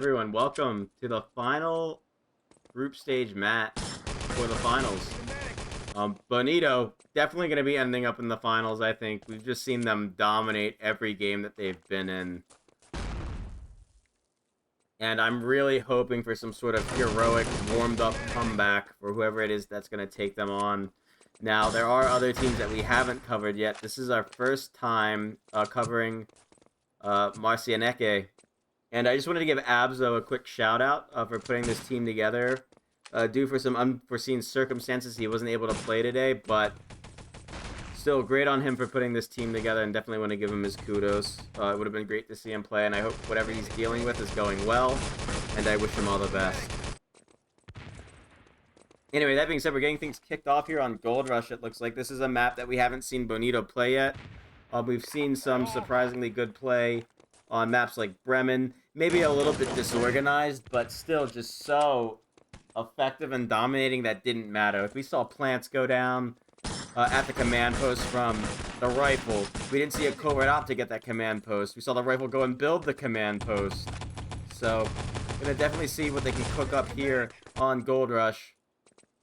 Everyone, welcome to the final group stage match for the finals. Bonito definitely going to be ending up in the finals, I think. We've just seen them dominate every game that they've been in. And I'm really hoping for some sort of heroic, warmed-up comeback for whoever it is that's going to take them on. Now, there are other teams that we haven't covered yet. This is our first time covering Marcianeque. And I just wanted to give Abzo a quick shout-out for putting this team together. Due for some unforeseen circumstances, he wasn't able to play today, but still great on him for putting this team together, and definitely want to give him his kudos. It would have been great to see him play, and I hope whatever he's dealing with is going well, and I wish him all the best. Anyway, that being said, we're getting things kicked off here on Gold Rush. It looks like this is a map that we haven't seen Bonito play yet. We've seen some surprisingly good play on maps like Bremen. Maybe a little bit disorganized, but still just so effective and dominating that didn't matter. If we saw plants go down at the command post from the rifle, we didn't see a covert op to get that command post. We saw the rifle go and build the command post. So, gonna definitely see what they can cook up here on Gold Rush.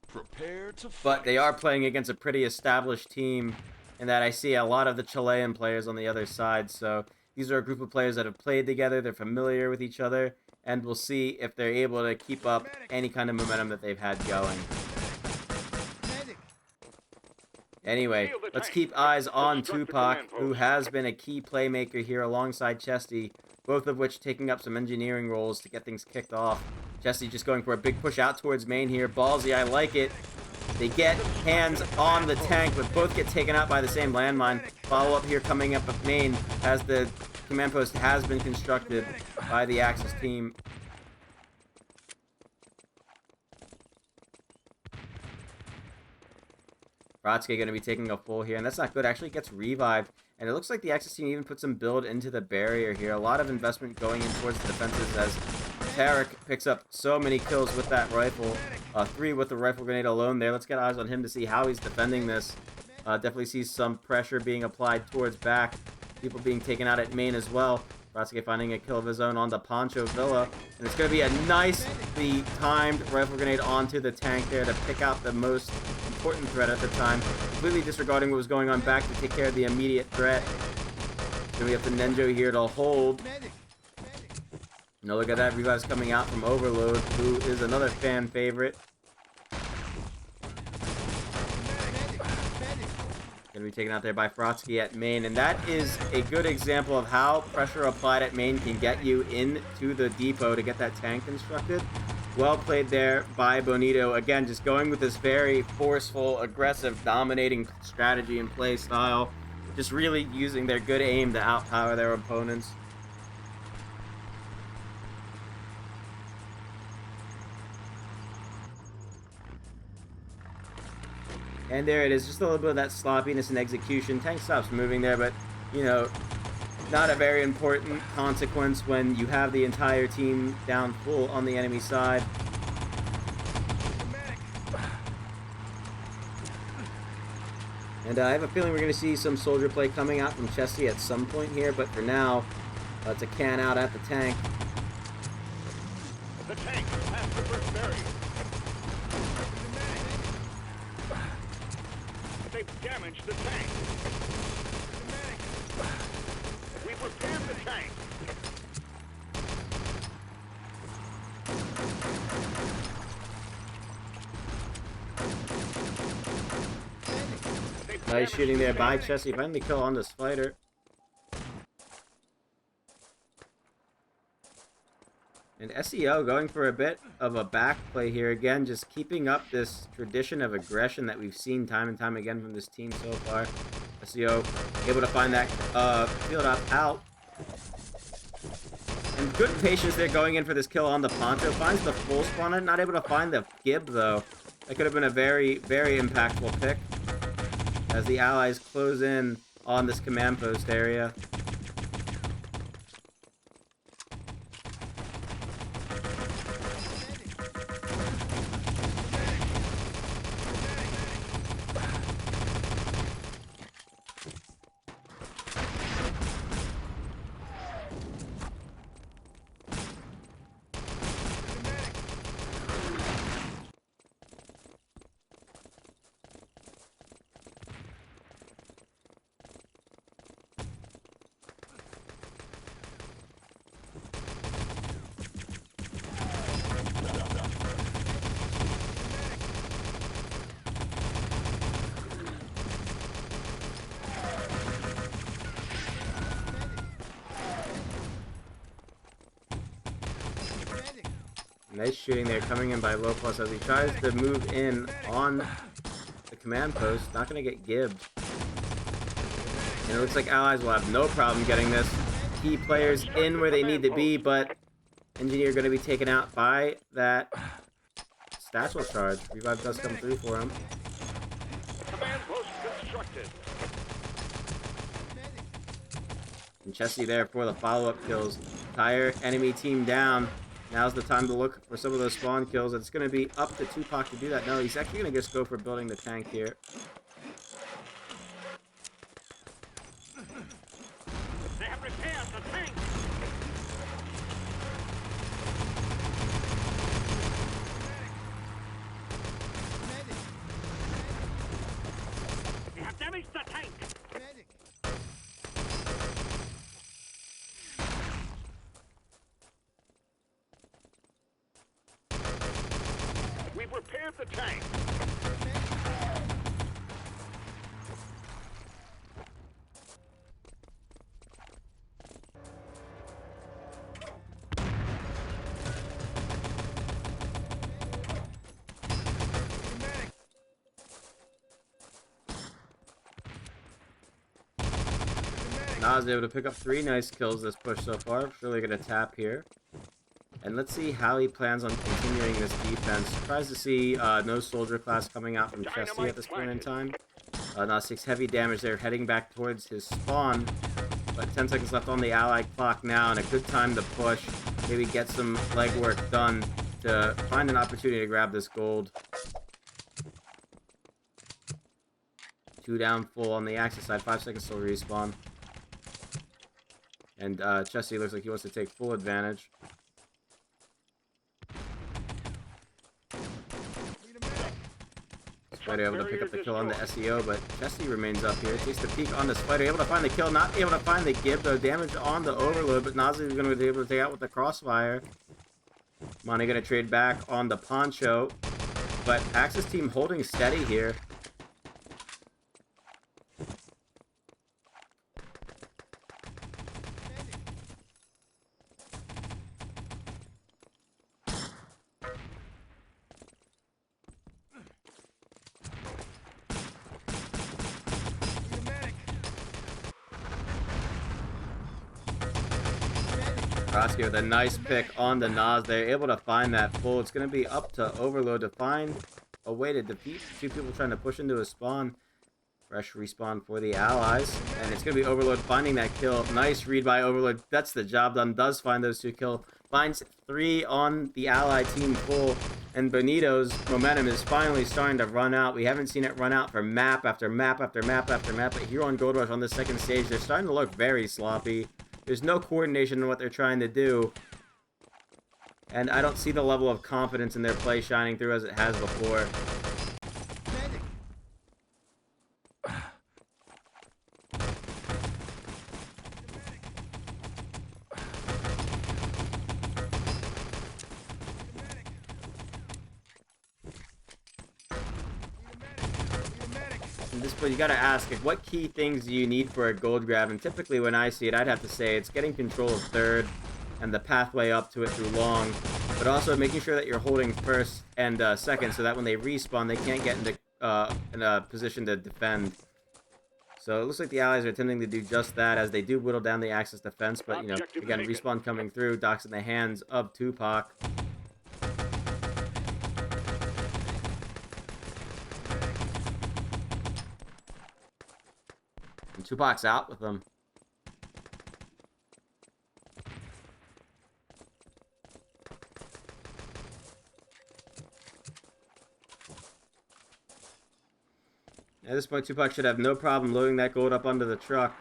Prepare to fight. But they are playing against a pretty established team, and that I see a lot of the Chilean players on the other side. So these are a group of players that have played together, they're familiar with each other, and we'll see if they're able to keep up any kind of momentum that they've had going. Anyway, let's keep eyes on Tupac, who has been a key playmaker here alongside Chesty, both of which taking up some engineering roles to get things kicked off. Chesty just going for a big push out towards main here. Ballsy, I like it. They get hands on the tank, but both get taken out by the same landmine. Follow-up here coming up at main as the command post has been constructed by the Axis team. Bratske going to be taking a full here, and that's not good. Actually gets revived, and it looks like the Axis team even put some build into the barrier here. A lot of investment going in towards the defenses as Tarek picks up so many kills with that rifle. 3 with the rifle grenade alone there. Let's get eyes on him to see how he's defending this. Definitely sees some pressure being applied towards back. People being taken out at main as well. Bratske finding a kill of his own on the Pancho Villa. And it's going to be a nicely timed rifle grenade onto the tank there to pick out the most important threat at the time. Completely disregarding what was going on back to take care of the immediate threat. Then we have the Nenjo here to hold. Now look at that, revives coming out from Overload, who is another fan favorite. Gonna be taken out there by Frotsky at main, and that is a good example of how pressure applied at main can get you into the depot to get that tank constructed. Well played there by Bonito. Again, just going with this very forceful, aggressive, dominating strategy and play style. Just really using their good aim to outpower their opponents. And there it is, just a little bit of that sloppiness in execution. Tank stops moving there, but, you know, not a very important consequence when you have the entire team down full on the enemy side. And I have a feeling we're going to see some soldier play coming out from Chesty at some point here, but for now, it's a can out at the tank. The tank has the first barrier. They've damaged the tank. We've repaired the tank. Nice shooting there by Chesty. Finding the kill on the Spider. And SEO going for a bit of a back play here. Again, just keeping up this tradition of aggression that we've seen time and time again from this team so far. SEO able to find that field op out. And good patience there going in for this kill on the Poncho. Finds the full spawner. Not able to find the Gib, though. That could have been a very, very impactful pick as the allies close in on this command post area. Nice shooting there, coming in by Low Plus as he tries to move in on the command post. Not going to get gibbed. And it looks like Allies will have no problem getting this. Key players in where they need to be, but Engineer going to be taken out by that Satchel charge. Revive does come through for him. Command post constructed. And Chessie there for the follow-up kills. Entire enemy team down. Now's the time to look for some of those spawn kills. It's going to be up to Tupac to do that. No, he's actually going to just go for building the tank here. They have repaired the tank. They have damaged the tank. We've repaired the tank. Nas able to pick up 3 nice kills this push so far. Surely going to tap here. And let's see how he plans on continuing this defense. Surprised to see no soldier class coming out from Chessie at this point in time. Nas takes heavy damage there, heading back towards his spawn. But 10 seconds left on the Allied clock now, and a good time to push. Maybe get some legwork done to find an opportunity to grab this gold. 2 down full on the Axis side, 5 seconds till respawn. And Chessie looks like he wants to take full advantage. Spider able to pick up the kill on the SEO, but Chessie remains up here. Takes the peek on the Spider, able to find the kill, not able to find the Gib, though. Damage on the Overload, but Nazi is going to be able to take out with the Crossfire. Monty going to trade back on the Poncho, but Axis team holding steady here. Krosky with a nice pick on the Nas there, able to find that full. It's going to be up to Overload to find a way to defeat 2 people trying to push into a spawn. Fresh respawn for the Allies, and it's going to be Overload finding that kill. Nice read by Overload. That's the job done. Does find those 2 kills. Finds 3 on the Ally team full, and Bonito's momentum is finally starting to run out. We haven't seen it run out for map after map after map after map, but here on Gold Rush on the second stage, they're starting to look very sloppy. There's no coordination in what they're trying to do. And I don't see the level of confidence in their play shining through as it has before. At this point, you gotta ask, like, what key things do you need for a gold grab? And typically when I see it, I'd have to say it's getting control of third and the pathway up to it through long, but also making sure that you're holding first and second so that when they respawn, they can't get into in a position to defend. So it looks like the Allies are attempting to do just that as they do whittle down the Axis defense, but, you know, again, respawn coming through, Doc's in the hands of Tupac. And Tupac's out with them. At this point, Tupac should have no problem loading that gold up onto the truck.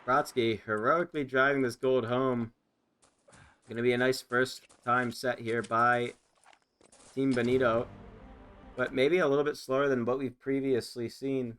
Brodsky heroically driving this gold home. Gonna be a nice first time set here by Team Bonito, but maybe a little bit slower than what we've previously seen.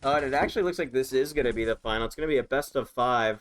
And it actually looks like this is going to be the final. It's going to be a best of 5.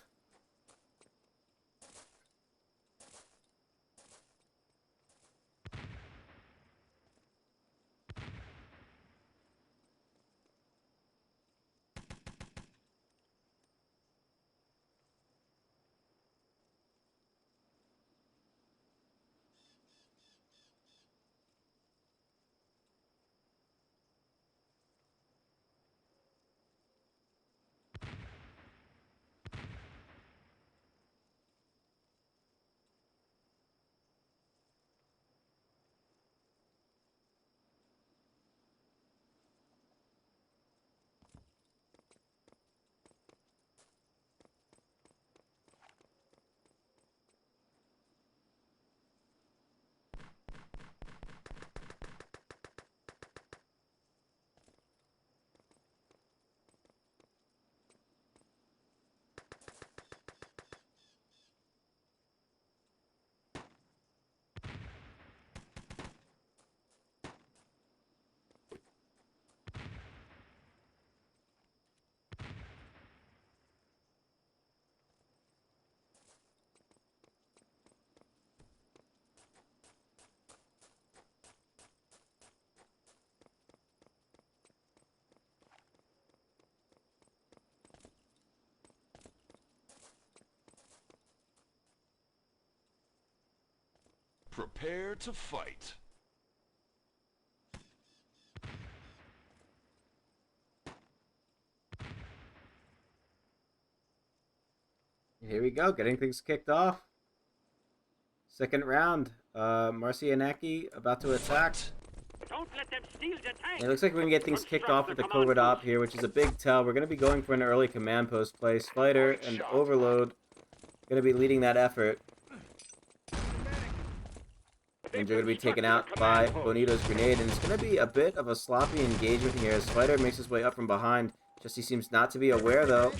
Prepare to fight. Here we go, getting things kicked off. Second round. Marcianaki about to attack. Don't let them steal the tank. It looks like we can get things kicked off with the Covert Op here, which is a big tell. We're going to be going for an early command post play. Spider and Overload going to be leading that effort. And you're going to be taken out by Bonito's grenade, and it's going to be a bit of a sloppy engagement here as Spider makes his way up from behind. Jesse seems not to be aware, though,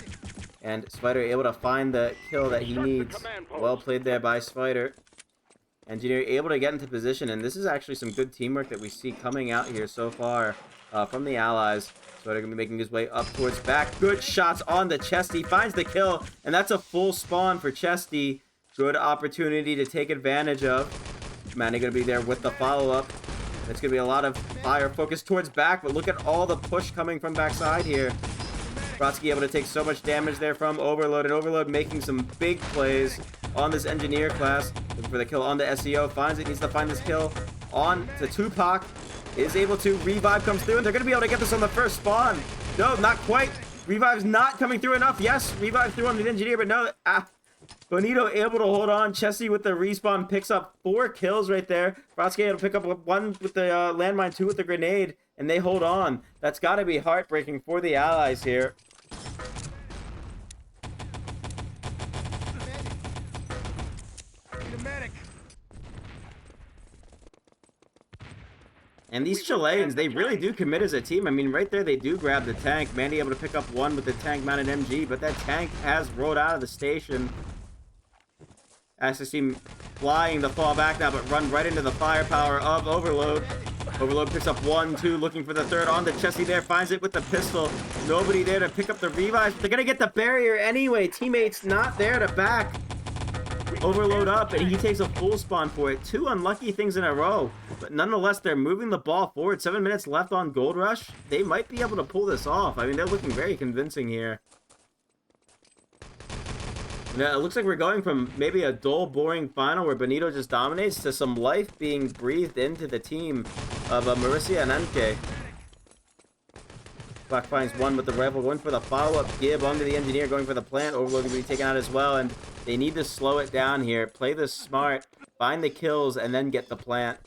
and Spider able to find the kill that he needs. Well played there by Spider. Engineer able to get into position, and this is actually some good teamwork that we see coming out here so far from the Allies. Spider going to be making his way up towards back. Good shots on the Chesty, finds the kill, and that's a full spawn for Chesty. Good opportunity to take advantage of. Manny going to be there with the follow-up. It's going to be a lot of fire focused towards back, but look at all the push coming from backside here. Brodsky able to take so much damage there from Overload, and Overload making some big plays on this Engineer class. Looking for the kill on the SEO, finds it, needs to find this kill on the Tupac. Is able to, Revive comes through, and they're going to be able to get this on the first spawn. No, not quite. Revive's not coming through enough. Yes, Revive through on the Engineer, but no, Bonito able to hold on. Chesty with the respawn picks up 4 kills right there. Brodsky able to pick up 1 with the landmine, 2 with the grenade, and they hold on. That's got to be heartbreaking for the Allies here. And these Chileans, they really do commit as a team. I mean, right there, they do grab the tank. Mandy able to pick up 1 with the tank-mounted MG, but that tank has rolled out of the station. Access team flying the fall back now, but run right into the firepower of Overload. Overload picks up 1, 2, looking for the third on the Chesty there, finds it with the pistol. Nobody there to pick up the revives. They're going to get the barrier anyway. Teammates not there to back. Overload up, and he takes a full spawn for it. 2 unlucky things in a row. But nonetheless, they're moving the ball forward. 7 minutes left on Gold Rush. They might be able to pull this off. I mean, they're looking very convincing here. Now, it looks like we're going from maybe a dull, boring final where Benito just dominates to some life being breathed into the team of Marisia and Enke. Black finds one with the rifle, going for the follow-up. Gib onto the engineer, going for the plant. Overload going to be taken out as well, and they need to slow it down here. Play this smart, find the kills, and then get the plant.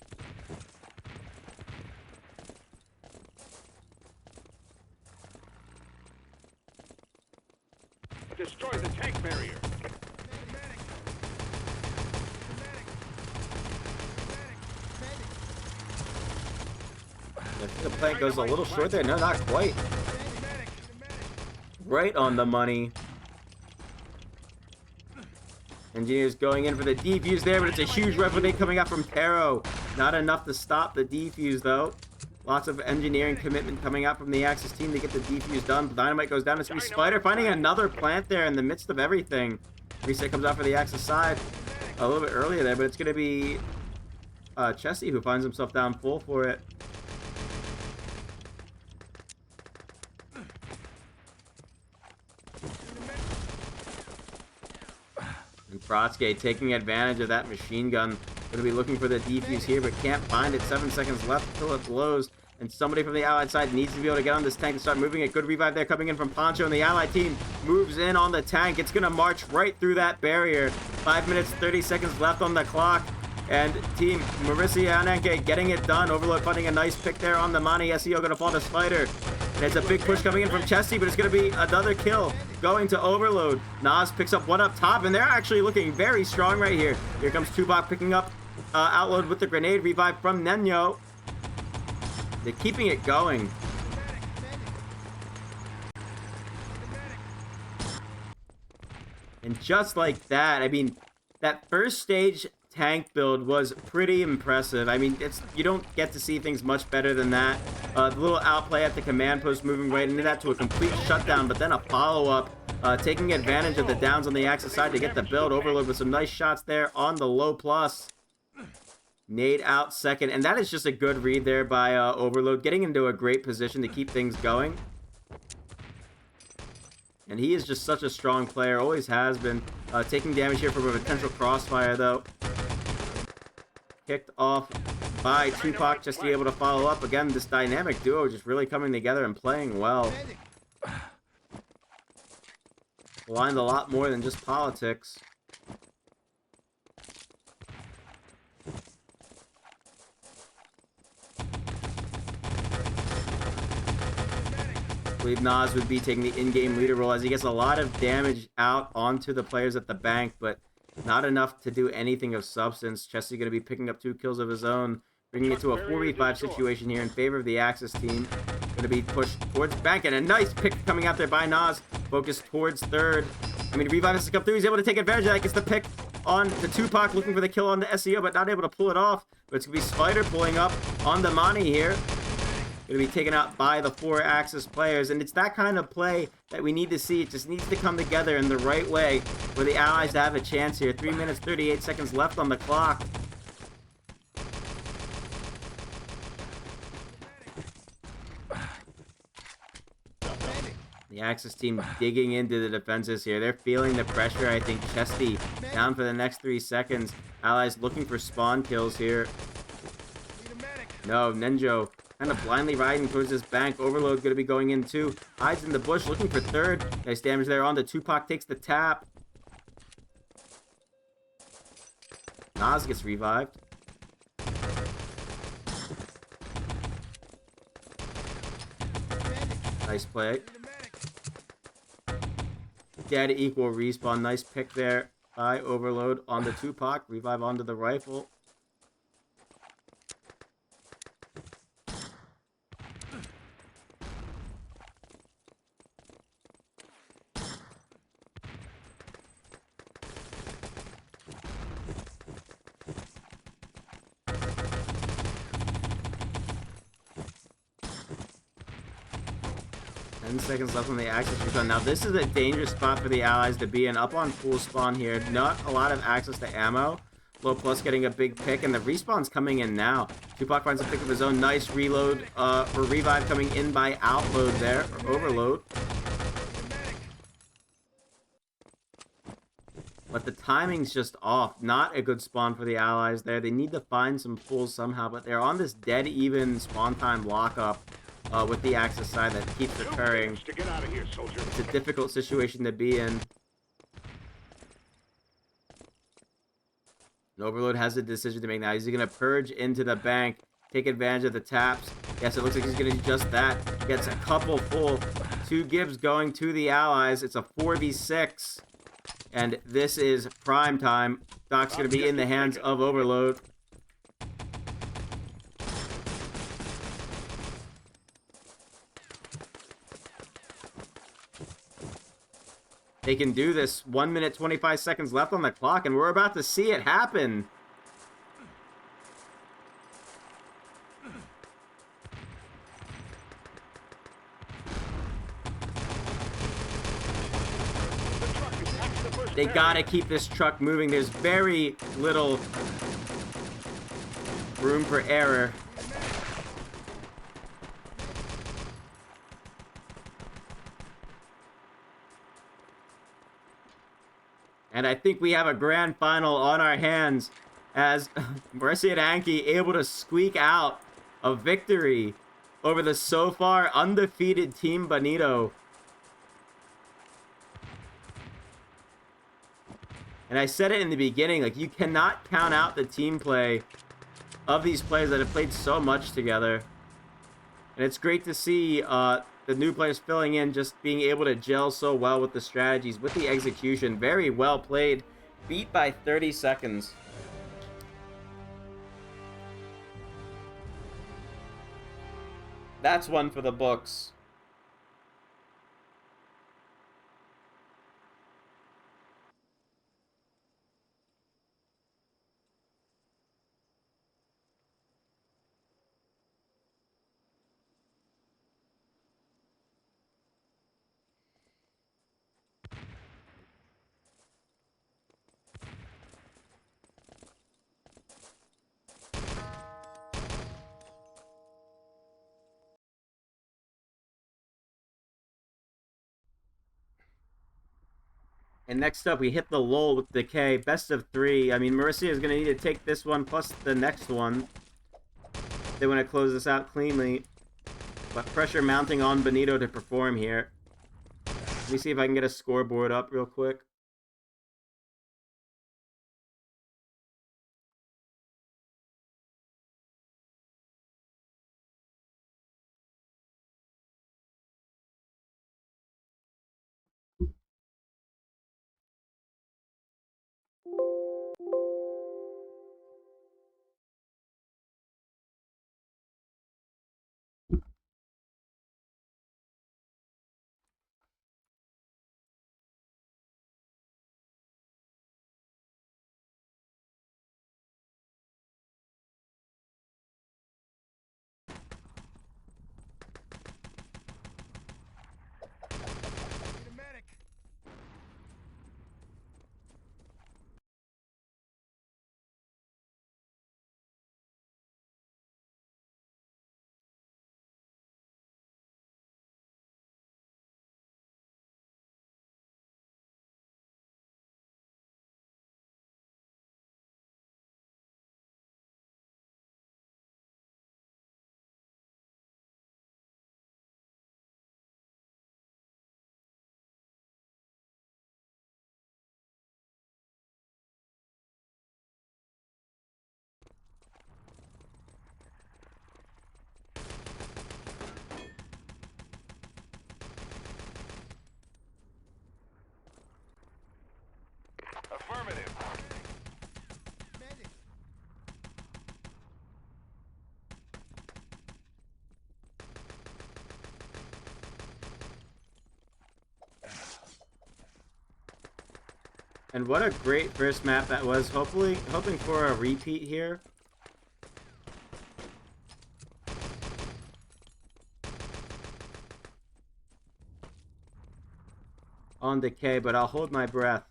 Destroy the tank barrier. I think the plant goes a little short there. No, not quite. Right on the money. Engineers going in for the defuse there, but it's a huge revenue coming out from Taro. Not enough to stop the defuse, though. Lots of engineering commitment coming out from the Axis team to get the defuse done. Dynamite goes down. It's going to be Spider finding another plant there in the midst of everything. Reset comes out for the Axis side a little bit earlier there, but it's going to be Chesty who finds himself down full for it. And Brodsky taking advantage of that machine gun. Going to be looking for the defuse here, but can't find it. 7 seconds left until it blows. And somebody from the Allied side needs to be able to get on this tank and start moving it. Good revive there coming in from Poncho, and the Allied team moves in on the tank. It's going to march right through that barrier. 5 minutes, 30 seconds left on the clock. And team Marisia Anenke getting it done. Overload finding a nice pick there on the Mani. SEO going to fall to Spider. And it's a big push coming in from Chesty, but it's going to be another kill going to Overload. Nas picks up one up top, and they're actually looking very strong right here. Here comes Tupac picking up Outload with the grenade. Revive from Nenyo. They're keeping it going. And just like that, I mean, that first stage tank build was pretty impressive. I mean, you don't get to see things much better than that. The little outplay at the command post, moving right into that to a complete shutdown, but then a follow-up, taking advantage of the downs on the Axis side to get the build. Overload with some nice shots there on the low plus. Nade out second, and that is just a good read there by Overload, getting into a great position to keep things going. And he is just such a strong player, always has been. Taking damage here from a potential crossfire, though. Kicked off by Tupac, just to be able to follow up. Again, this dynamic duo just really coming together and playing well. Aligned a lot more than just politics. I believe Nas would be taking the in-game leader role as he gets a lot of damage out onto the players at the bank, but not enough to do anything of substance. Chesty going to be picking up 2 kills of his own, bringing it to a 4v5 situation here in favor of the Axis team. Going to be pushed towards bank, and a nice pick coming out there by Nas. Focused towards third. I mean, Revive has to come through. He's able to take advantage of that. Gets the pick on the Tupac, looking for the kill on the SEO, but not able to pull it off. But it's going to be Spider pulling up on the Mani here. Going to be taken out by the 4 Axis players, and it's that kind of play that we need to see. It just needs to come together in the right way for the Allies to have a chance here. 3 minutes, 38 seconds left on the clock. The Axis team digging into the defenses here. They're feeling the pressure, I think. Chesty down for the next 3 seconds. Allies looking for spawn kills here. No, Nenjo kind of blindly riding towards this bank. Overload going to be going in too. Hides in the bush looking for third. Nice damage there on the Tupac. Takes the tap. Nas gets revived. Nice play. Dead equal respawn. Nice pick there by Overload on the Tupac. Revive onto the rifle. 10 seconds left on the access respawn. Now this is a dangerous spot for the allies to be in. Up on full spawn here. Not a lot of access to ammo. Low Plus getting a big pick, and the respawn's coming in now. Tupac finds a pick of his own. Nice reload for Revive coming in by outload there, or overload. But the timing's just off. Not a good spawn for the allies there. They need to find some pulls somehow, but they're on this dead even spawn time lockup with the Axis side that keeps occurring. To get out of here, soldier. It's a difficult situation to be in. And Overload has a decision to make now. Is he going to purge into the bank, take advantage of the taps? Yes, it looks like he's going to do just that. Gets a couple full. 2 Gibbs going to the allies. It's a 4v6. And this is prime time. Doc's going to be in the hands of Overload. They can do this. 1 minute, 25 seconds left on the clock, and we're about to see it happen. They gotta keep this truck moving. There's very little room for error. And I think we have a grand final on our hands as Mercy and Anki able to squeak out a victory over the so far undefeated Team Bonito. And I said it in the beginning, like, you cannot count out the team play of these players that have played so much together. And it's great to see the new players filling in, just being able to gel so well with the strategies, with the execution. Very well played. Beat by 30 seconds. That's one for the books. And next up, we hit the lull with Decay. Best of 3. I mean, Marissa is going to need to take this one plus the next one. They want to close this out cleanly. But pressure mounting on Bonito to perform here. Let me see if I can get a scoreboard up real quick. Affirmative. And what a great first map that was. Hoping for a repeat here. on decay, but I'll hold my breath.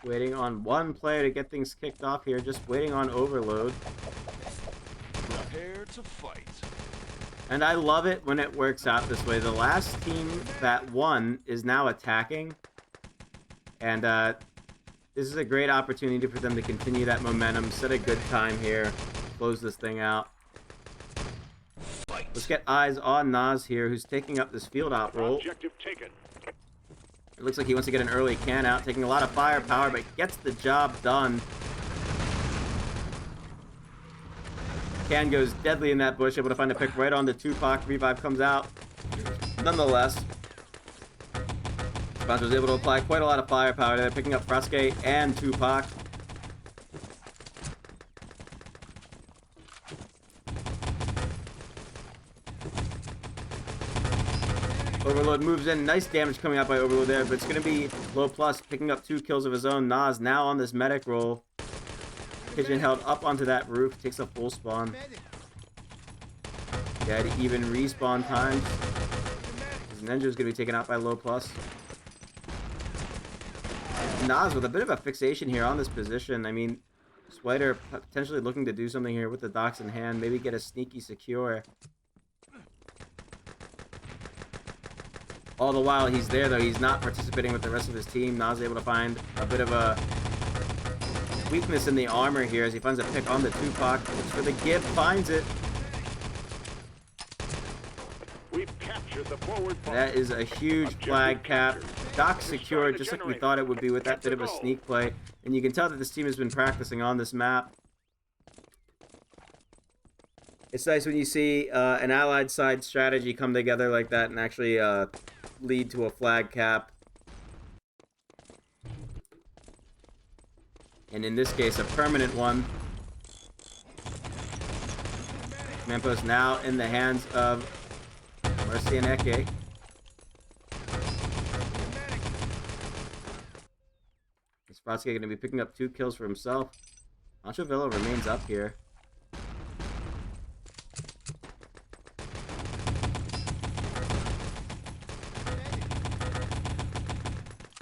Waiting on one player to get things kicked off here, just waiting on overload. Prepare to fight. And I love it when it works out this way. The last team that won is now attacking. And this is a great opportunity for them to continue that momentum, set a good time here, close this thing out. Fight. Let's get eyes on Nas here, who's taking up this field op role. Objective taken. It looks like he wants to get an early can out, taking a lot of firepower, but gets the job done. Can goes deadly in that bush, able to find a pick right on the Tupac. Revive comes out. Nonetheless, Sponge was able to apply quite a lot of firepower there, picking up Frosque and Tupac. Overload moves in. Nice damage coming out by Overload there, but it's going to be low plus, picking up 2 kills of his own. Nas now on this medic roll. Kitchen held up onto that roof, takes a full spawn. Dead even respawn times. His Ninja's going to be taken out by low plus. Nas with a bit of a fixation here on this position. I mean, Swider potentially looking to do something here with the docks in hand, maybe get a sneaky secure. All the while he's there, though, he's not participating with the rest of his team. Nas able to find a bit of a weakness in the armor here as he finds a pick on the Tupac. Looks for the Gib, finds it. We've captured the forward point. That is a huge flag cap. Dock secured, just like we thought it would be with that bit of a sneak play. And you can tell that this team has been practicing on this map. It's nice when you see an allied side strategy come together like that and actually lead to a flag cap. And in this case, a permanent one. Command post now in the hands of Mercy and Eke. Sprotsky going to be picking up 2 kills for himself. Ancho Villa remains up here.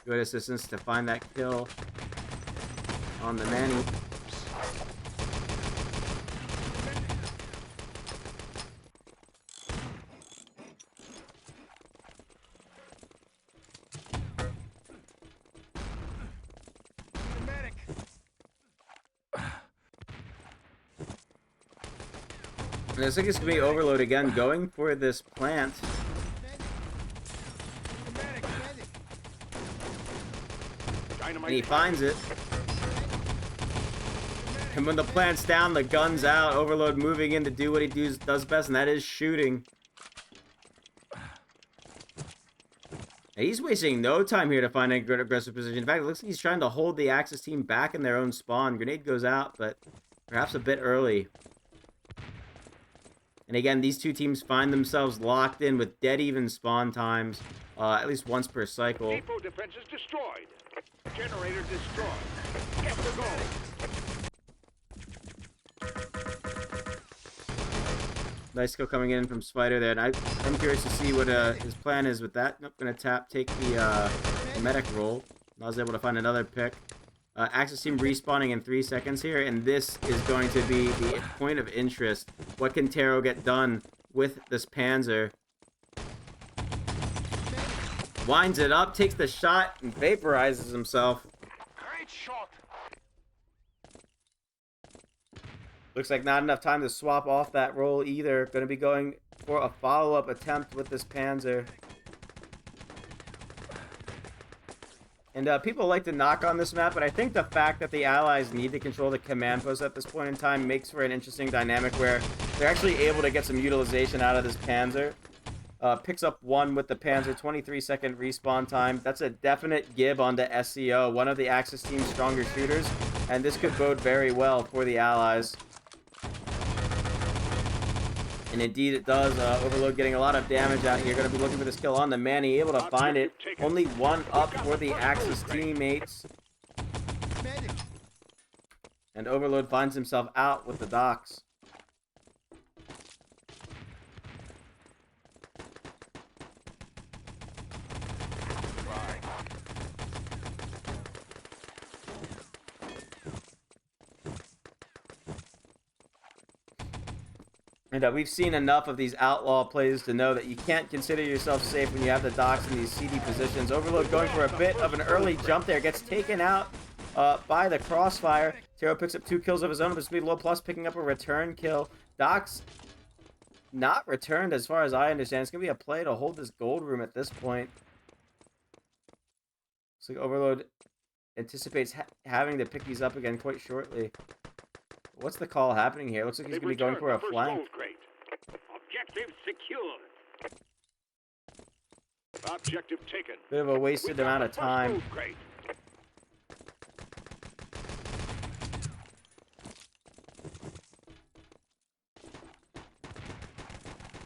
Good assistance to find that kill on the Manny. And I think it's going to be Overload again, going for this plant. And he finds it. And when the plant's down, the gun's out. Overload moving in to do what he does best, and that is shooting. And he's wasting no time here to find a good aggressive position. In fact, it looks like he's trying to hold the Axis team back in their own spawn. Grenade goes out, but perhaps a bit early. And again, these two teams find themselves locked in with dead even spawn times, at least once per cycle. Depot defenses destroyed. Generator destroyed. Get the goal. Nice skill coming in from Spider there, and I'm curious to see what his plan is with that. Nope, gonna take the medic roll. I was able to find another pick. Axis team respawning in 3 seconds here, and this is going to be the point of interest. What can Taro get done with this Panzer? Winds it up, takes the shot, and vaporizes himself. Great shot. Looks like not enough time to swap off that roll either. Going to be going for a follow-up attempt with this Panzer. And people like to knock on this map, but I think the fact that the allies need to control the command post at this point in time makes for an interesting dynamic where they're actually able to get some utilization out of this Panzer. Picks up 1 with the Panzer, 23-second respawn time. That's a definite gib onto SCO, one of the Axis team's stronger shooters, and this could bode very well for the allies. And indeed it does. Overload getting a lot of damage out here. Going to be looking for this kill on the Manny. Able to find it. Only 1 up for the Axis teammates. And Overload finds himself out with the docks. And we've seen enough of these outlaw plays to know that you can't consider yourself safe when you have the docks in these CD positions. Overload going for a bit of an early jump there. Gets taken out by the crossfire. Taro picks up 2 kills of his own with speed low plus, picking up a return kill. Docks not returned as far as I understand. It's going to be a play to hold this gold room at this point. Looks like Overload anticipates having to pick these up again quite shortly. What's the call happening here? Looks like he's going to be going for a flank. Objective secured. Objective taken. Bit of a wasted amount of time.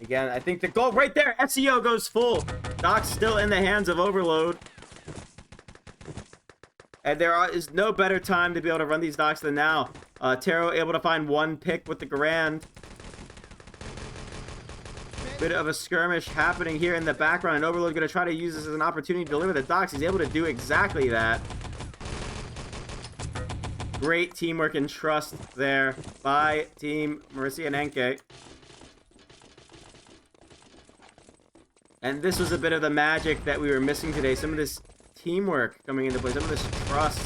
Again, I think the goal right there. SEO goes full. Doc's still in the hands of Overload. And there is no better time to be able to run these docks than now. Taro able to find 1 pick with the Garand. Bit of a skirmish happening here in the background, and Overload going to try to use this as an opportunity to deliver the docks. He's able to do exactly that. Great teamwork and trust there by Team Marisia and Enke. And this was a bit of the magic that we were missing today. Some of this teamwork coming into play, some of this trust.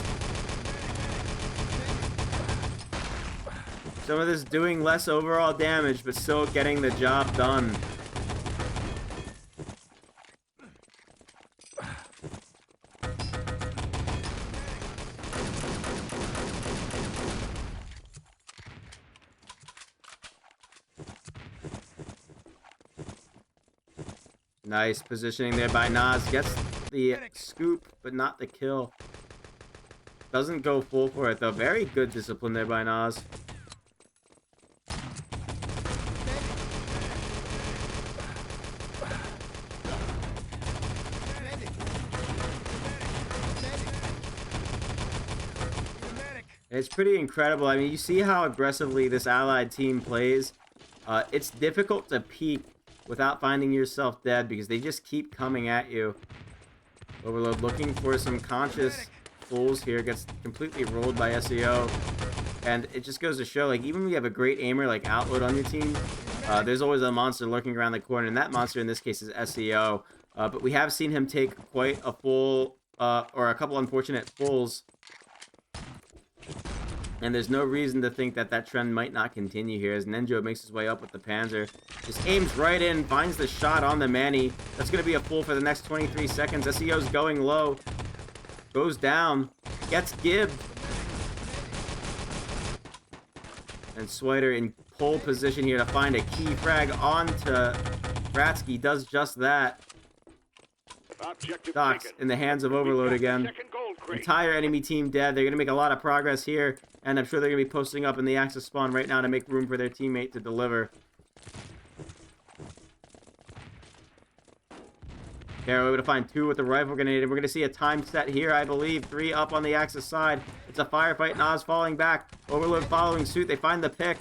Some of this doing less overall damage, but still getting the job done. Nice positioning there by Nas. Gets the scoop, but not the kill. Doesn't go full for it, though. Very good discipline there by Nas. It's pretty incredible. I mean, you see how aggressively this allied team plays. It's difficult to peek without finding yourself dead because they just keep coming at you. Overload looking for some conscious fools here. Gets completely rolled by SEO. And it just goes to show, like, even when you have a great aimer like Outload on your team, there's always a monster lurking around the corner. And that monster in this case is SEO. But we have seen him take quite a full, or a couple unfortunate fulls. And there's no reason to think that that trend might not continue here as Nenjo makes his way up with the Panzer. Just aims right in, finds the shot on the Manny. That's going to be a full for the next 23 seconds. SEO's going low. Goes down. Gets gibbed. And Swider in pole position here to find a key frag onto Bratsky. Does just that. Docks in the hands of Overload again. Entire enemy team dead. They're going to make a lot of progress here. And I'm sure they're going to be posting up in the Axis spawn right now to make room for their teammate to deliver. Taro able to find 2 with the rifle grenade. And we're going to see a time set here, I believe. 3 up on the Axis side. It's a firefight. Nas falling back. Overload following suit. They find the pick.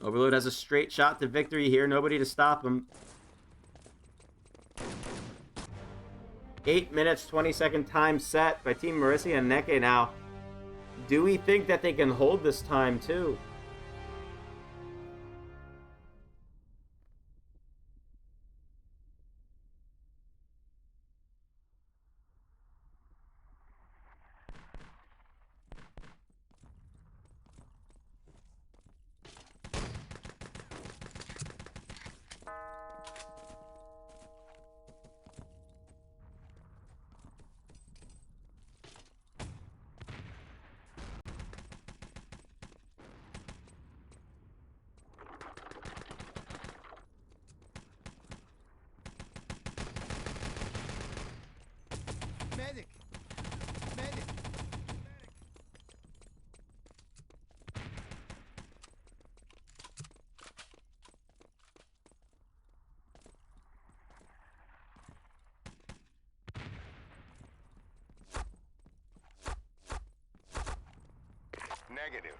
Overload has a straight shot to victory here. Nobody to stop him. 8 minutes, 20-second time set by Team Marisia and Neke now. Do we think that they can hold this time, too? Negative.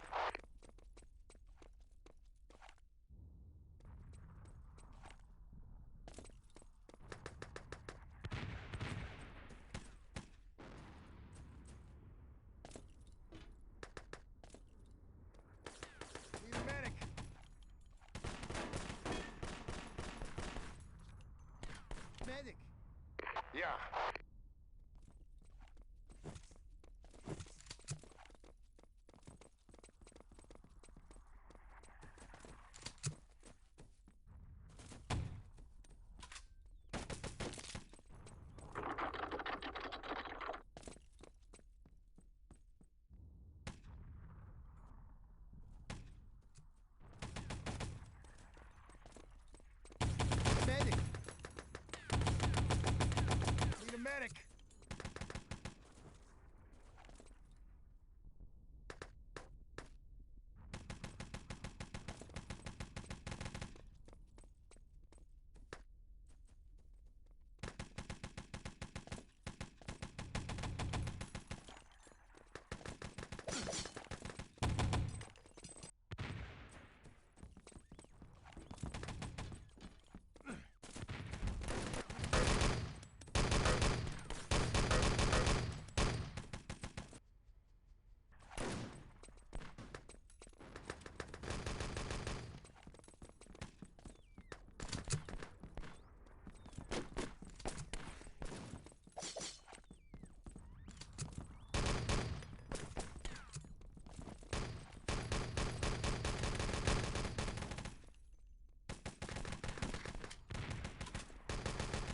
Need a medic. Medic. Yeah. Medic. Need a medic.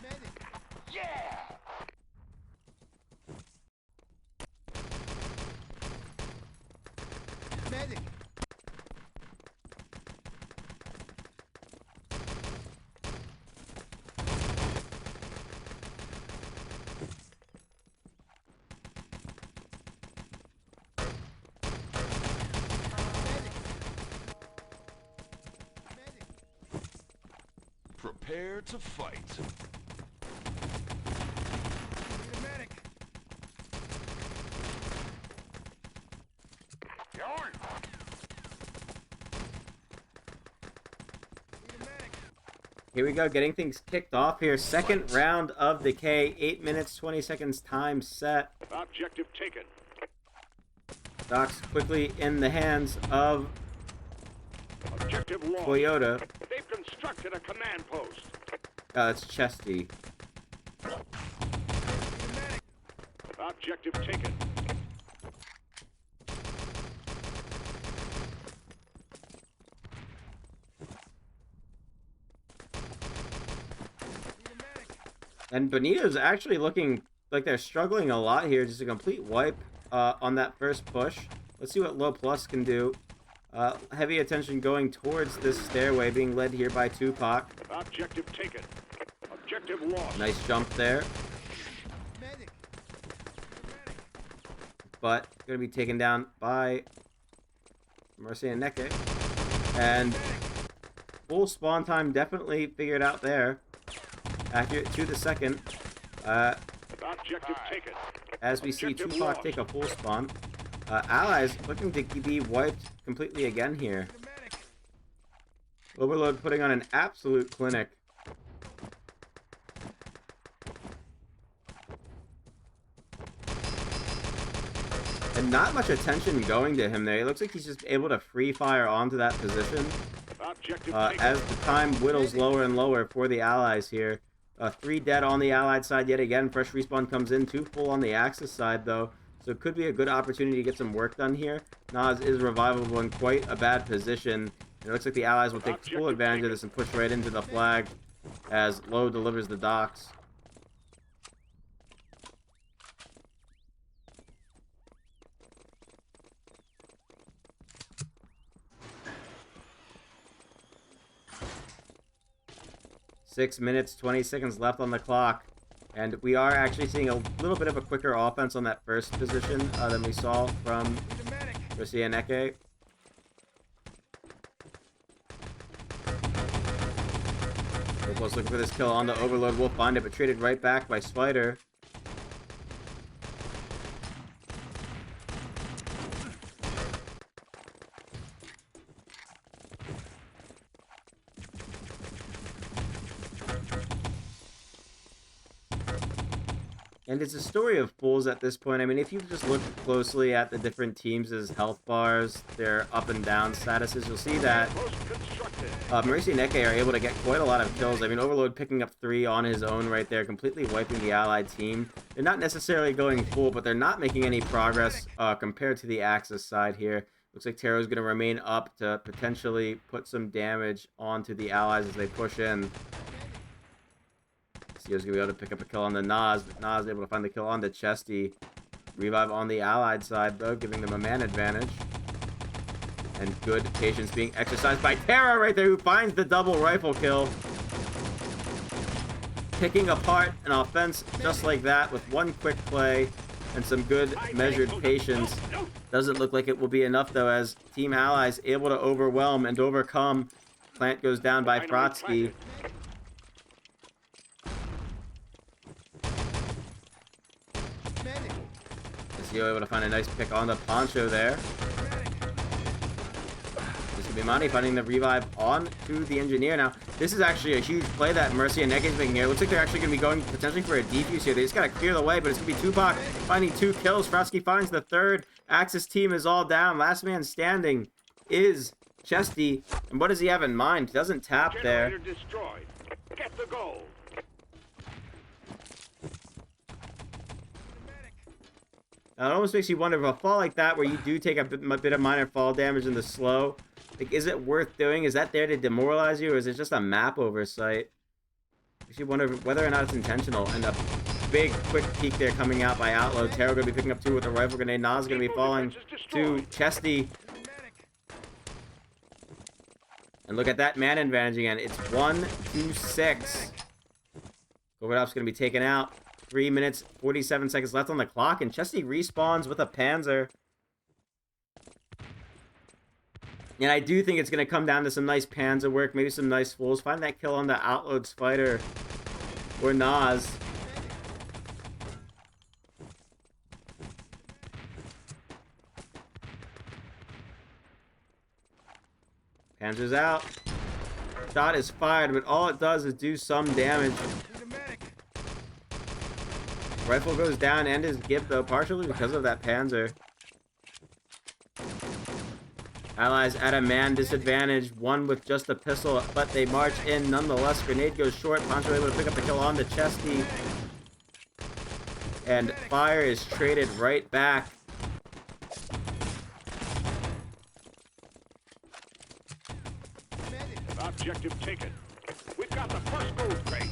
Medic. Yeah! Medic. Medic. Prepare to fight. Need a medic. Yawn. Need a medic. Here we go, getting things kicked off here. Second round of the K. 8 minutes, 20 seconds time set. Objective taken. Doc's quickly in the hands of Objective lost. Toyota. They've constructed a command post. It's Chesty. Need a medic. Objective taken. Need a medic. And Bonito's actually looking like they're struggling a lot here. Just a complete wipe on that first push. Let's see what Low Plus can do. Heavy attention going towards this stairway, being led here by Tupac. Objective taken. Objective lost. Nice jump there, Medic. Need a medic. but going to be taken down by Mercy and Neke. And full spawn time definitely figured out there. Accurate to the second. Objective taken. As we see Objective Tupac lost. take a full spawn. Allies looking to be wiped completely again here. Need a medic. Overload putting on an absolute clinic. And not much attention going to him there. It looks like he's just able to free fire onto that position. Objective taken. As the time whittles lower and lower for the Allies here. 3 dead on the Allied side yet again. Fresh respawn comes in. 2 full on the Axis side though. So it could be a good opportunity to get some work done here. Nas is revivable in quite a bad position. And it looks like the Allies will take full advantage of this and push right into the flag as Low delivers the docks. Six minutes, 20 seconds left on the clock. And we are actually seeing a little bit of a quicker offense on that first position than we saw from Need a medic. Rosianeke. Opal's looking for this kill on the Overload. We'll find it, but traded right back by Spider. And it's a story of fools at this point. I mean, if you just look closely at the different teams' health bars, their up and down statuses, you'll see that Post constructed. Mercy and Neke are able to get quite a lot of kills. I mean, Overlord picking up 3 on his own right there, completely wiping the allied team. They're not necessarily going full, but they're not making any progress compared to the Axis side here. Looks like Taro's going to remain up to potentially put some damage onto the allies as they push in. Seo's going to be able to pick up a kill on the Nas, but Nas able to find the kill on the Chesty. Revive on the allied side, though, giving them a man advantage. And good patience being exercised by Tara right there, who finds the double rifle kill. Picking apart an offense just like that with one quick play and some good measured patience. Doesn't look like it will be enough, though, as Team Allies able to overwhelm and overcome. Plant goes down by Frotsky. Medic. Seo able to find a nice pick on the Poncho there. This will be Mani finding the revive on to the Engineer. Now, this is actually a huge play that Mercy and Neke is making here. Looks like they're actually going to be going potentially for a defuse here. They just got to clear the way, but it's going to be Tupac finding 2 kills. Frotsky finds the 3rd. Axis team is all down. Last man standing is Chesty. And what does he have in mind? He doesn't tap there. Generator destroyed. Get the gold. Now, it almost makes you wonder if a fall like that, where you do take a bit of minor fall damage in the slow, like, is it worth doing? Is that there to demoralize you, or is it just a map oversight? Makes you wonder whether or not it's intentional. And a big, quick peek there coming out by Outlaw. Taro going to be picking up 2 with a rifle grenade. Nas going to be falling to Chesty. And look at that man advantage again. It's 1-6. Gorodov's going to be taken out. 3 minutes, 47 seconds left on the clock, and Chesty respawns with a Panzer. And I do think it's going to come down to some nice Panzer work, maybe some nice fools. Find that kill on the Outlaw's fighter or Nas. Panzer's out. Shot is fired, but all it does is do some damage. Rifle goes down and is gift, though, partially because of that Panzer. Allies at a man disadvantage, one with just a pistol, but they march in nonetheless. Grenade goes short. Poncho able to pick up the kill on the Chesty. And fire is traded right back. Objective taken. We've got the first gold crate.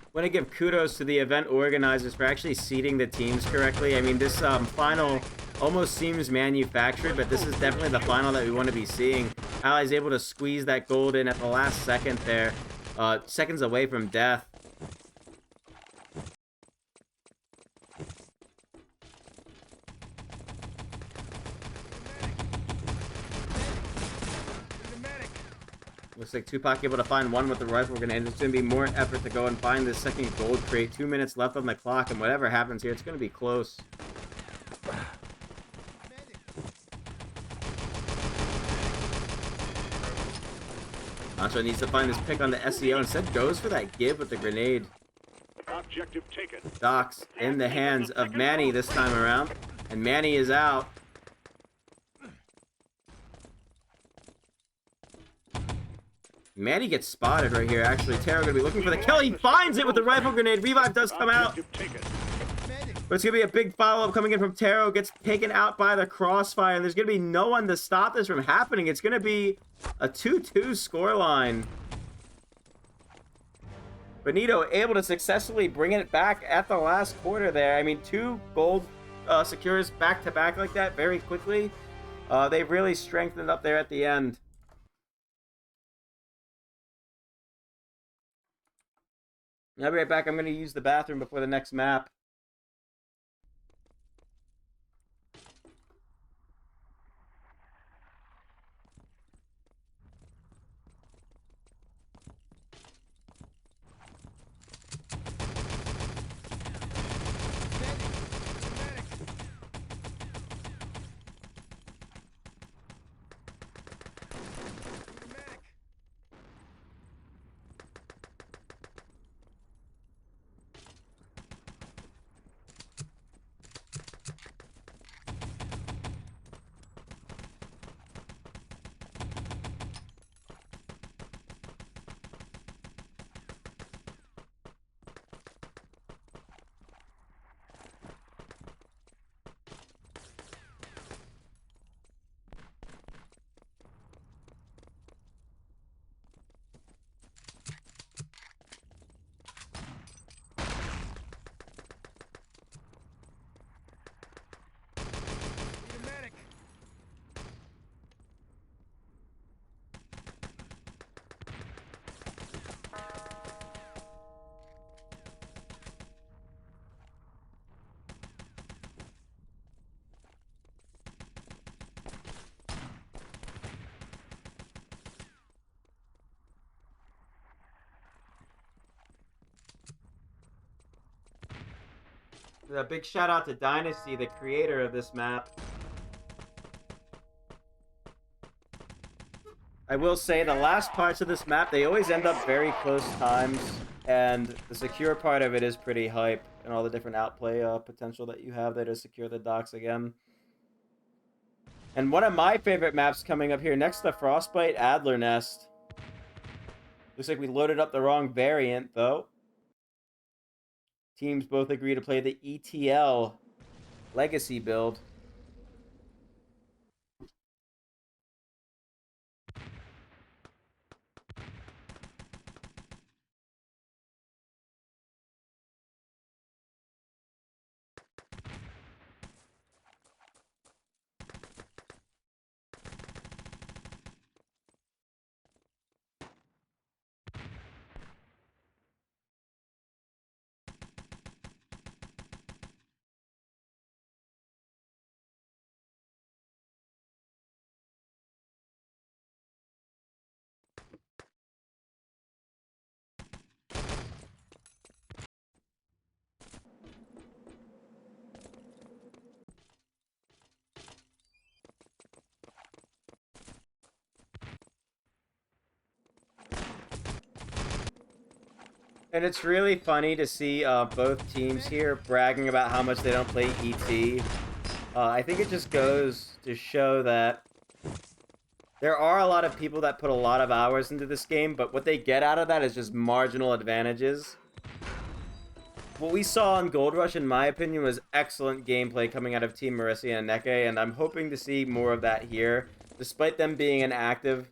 I want to give kudos to the event organizers for actually seeding the teams correctly. I mean, this final almost seems manufactured, but this is definitely the final that we want to be seeing. Allies able to squeeze that gold in at the last second there. Seconds away from death. Looks like Tupac able to find 1 with the rifle grenade. There's going to be more effort to go and find this second gold crate. 2 minutes left on the clock, and whatever happens here, it's going to be close. Nacho needs to find this pick on the SEO. Instead goes for that give with the grenade. Objective taken. Docks in the hands of Manny this time around. And Manny is out. Manny gets spotted right here, actually. Taro gonna be looking for the kill. He finds it with the rifle grenade. Revive does come out. Objective taken. But it's gonna be a big follow-up coming in from Taro. Gets taken out by the crossfire. And there's gonna be no one to stop this from happening. It's gonna be a 2-2 scoreline. Benito able to successfully bring it back at the last quarter there. I mean, 2 gold secures back-to-back like that very quickly. They really strengthened up there at the end. I'll be right back. I'm going to use the bathroom before the next map. A big shout out to Dynasty, the creator of this map. I will say the last parts of this map, they always end up very close times, and the secure part of it is pretty hype, and all the different outplay potential that you have there to secure the docks again. And one of my favorite maps coming up here next to Frostbite, Adler Nest. Looks like we loaded up the wrong variant, though. Teams both agree to play the ETL Legacy build. And it's really funny to see both teams here bragging about how much they don't play ET. I think it just goes to show that there are a lot of people that put a lot of hours into this game, but what they get out of that is just marginal advantages. What we saw on Gold Rush, in my opinion, was excellent gameplay coming out of Team Marisia and Neke, and I'm hoping to see more of that here. Despite them being inactive,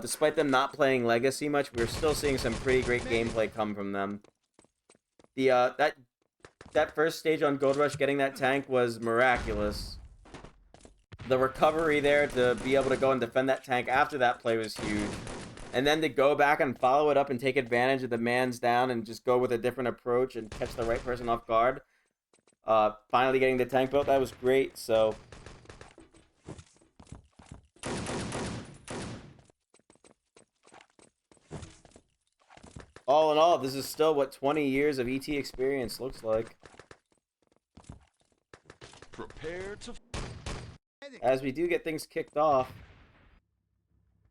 despite them not playing Legacy much, we're still seeing some pretty great gameplay come from them. The that first stage on Gold Rush, getting that tank, was miraculous. The recovery there to be able to go and defend that tank after that play was huge. And then to go back and follow it up and take advantage of the man's down and just go with a different approach and catch the right person off guard. Finally getting the tank built, that was great, so... All in all, this is still what 20 years of ET experience looks like. Prepare to... As we do get things kicked off,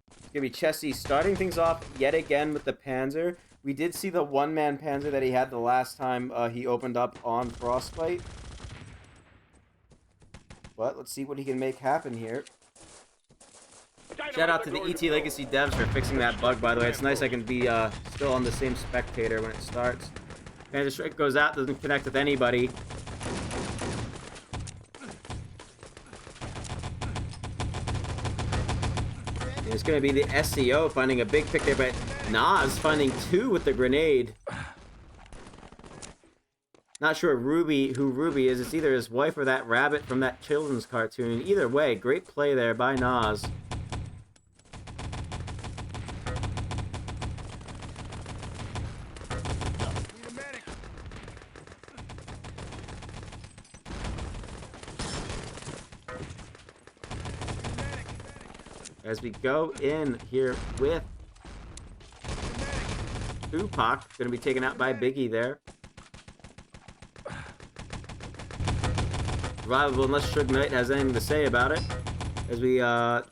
it's going to be Chessie starting things off yet again with the Panzer. We did see the one-man Panzer that he had the last time he opened up on Frostbite. But let's see what he can make happen here. Shout out to the ET Legacy devs for fixing that bug, by the way. It's nice I can be still on the same spectator when it starts. Panzer Strike goes out, doesn't connect with anybody. And it's going to be the SCO finding a big pick there, but Nas finding two with the grenade. Not sure who Ruby is. It's either his wife or that rabbit from that children's cartoon. Either way, great play there by Nas. As we go in here with Tupac, going to be taken out by Biggie there. Survivable unless Suge Knight has anything to say about it. As we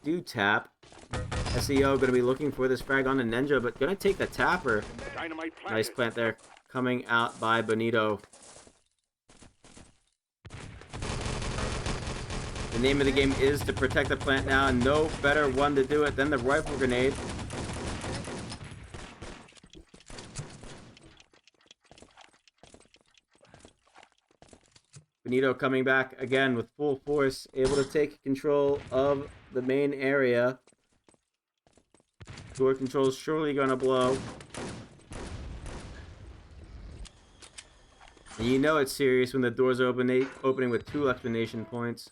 do tap. SEO going to be looking for this frag on the Ninja, but going to take the tapper. Nice plant there coming out by Bonito. The name of the game is to protect the plant now, and no better one to do it than the rifle grenade. Bonito coming back again with full force, able to take control of the main area. Door control is surely going to blow. And you know it's serious when the doors are opening with 2 explanation points.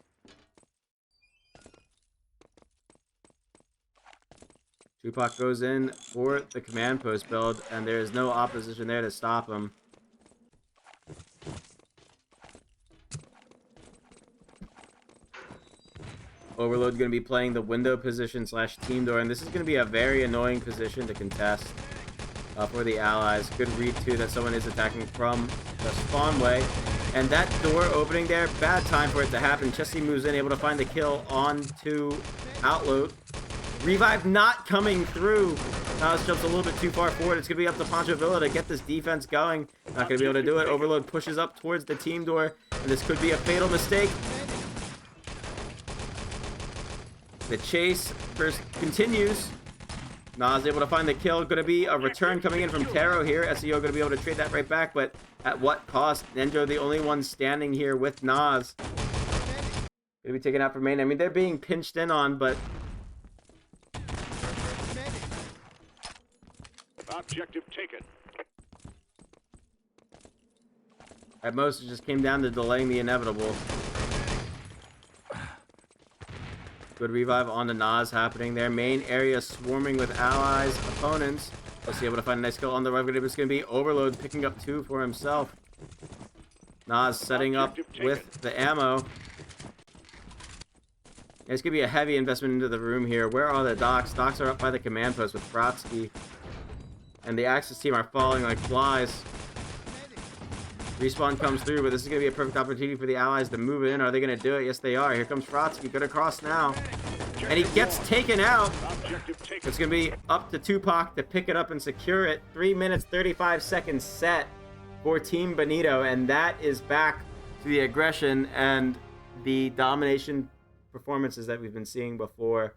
Tupac goes in for the command post build, and there is no opposition there to stop him. Overload going to be playing the window position / team door, and this is going to be a very annoying position to contest for the allies. Good read too that someone is attacking from the spawn way. And that door opening there, bad time for it to happen. Chesty moves in, able to find the kill onto Outload. Revive not coming through. Nas jumps a little bit too far forward. It's going to be up to Pancho Villa to get this defense going. Not going to be able to do it. Overload pushes up towards the team door, and this could be a fatal mistake. The chase first continues. Nas able to find the kill. Going to be a return coming in from Taro here. SEO going to be able to trade that right back, but at what cost? Nenjo the only one standing here with Nas. Going to be taken out for main. I mean, they're being pinched in on, but... Objective taken. At most, it just came down to delaying the inevitable. Good revive on the Nas happening there. Main area swarming with allies, opponents. Let's be able to find a nice kill on the right. It's going to be Overload picking up 2 for himself. Nas setting up with the ammo. It's going to be a heavy investment into the room here. Where are the docks? Docks are up by the command post with Brodsky. And the Axis team are falling like flies. Respawn comes through, but this is going to be a perfect opportunity for the allies to move in. Are they going to do it? Yes, they are. Here comes Frotsky. Good across now. And he gets taken out. It's going to be up to Tupac to pick it up and secure it. 3 minutes, 35 seconds set for Team Benito. And that is back to the aggression and the domination performances that we've been seeing before.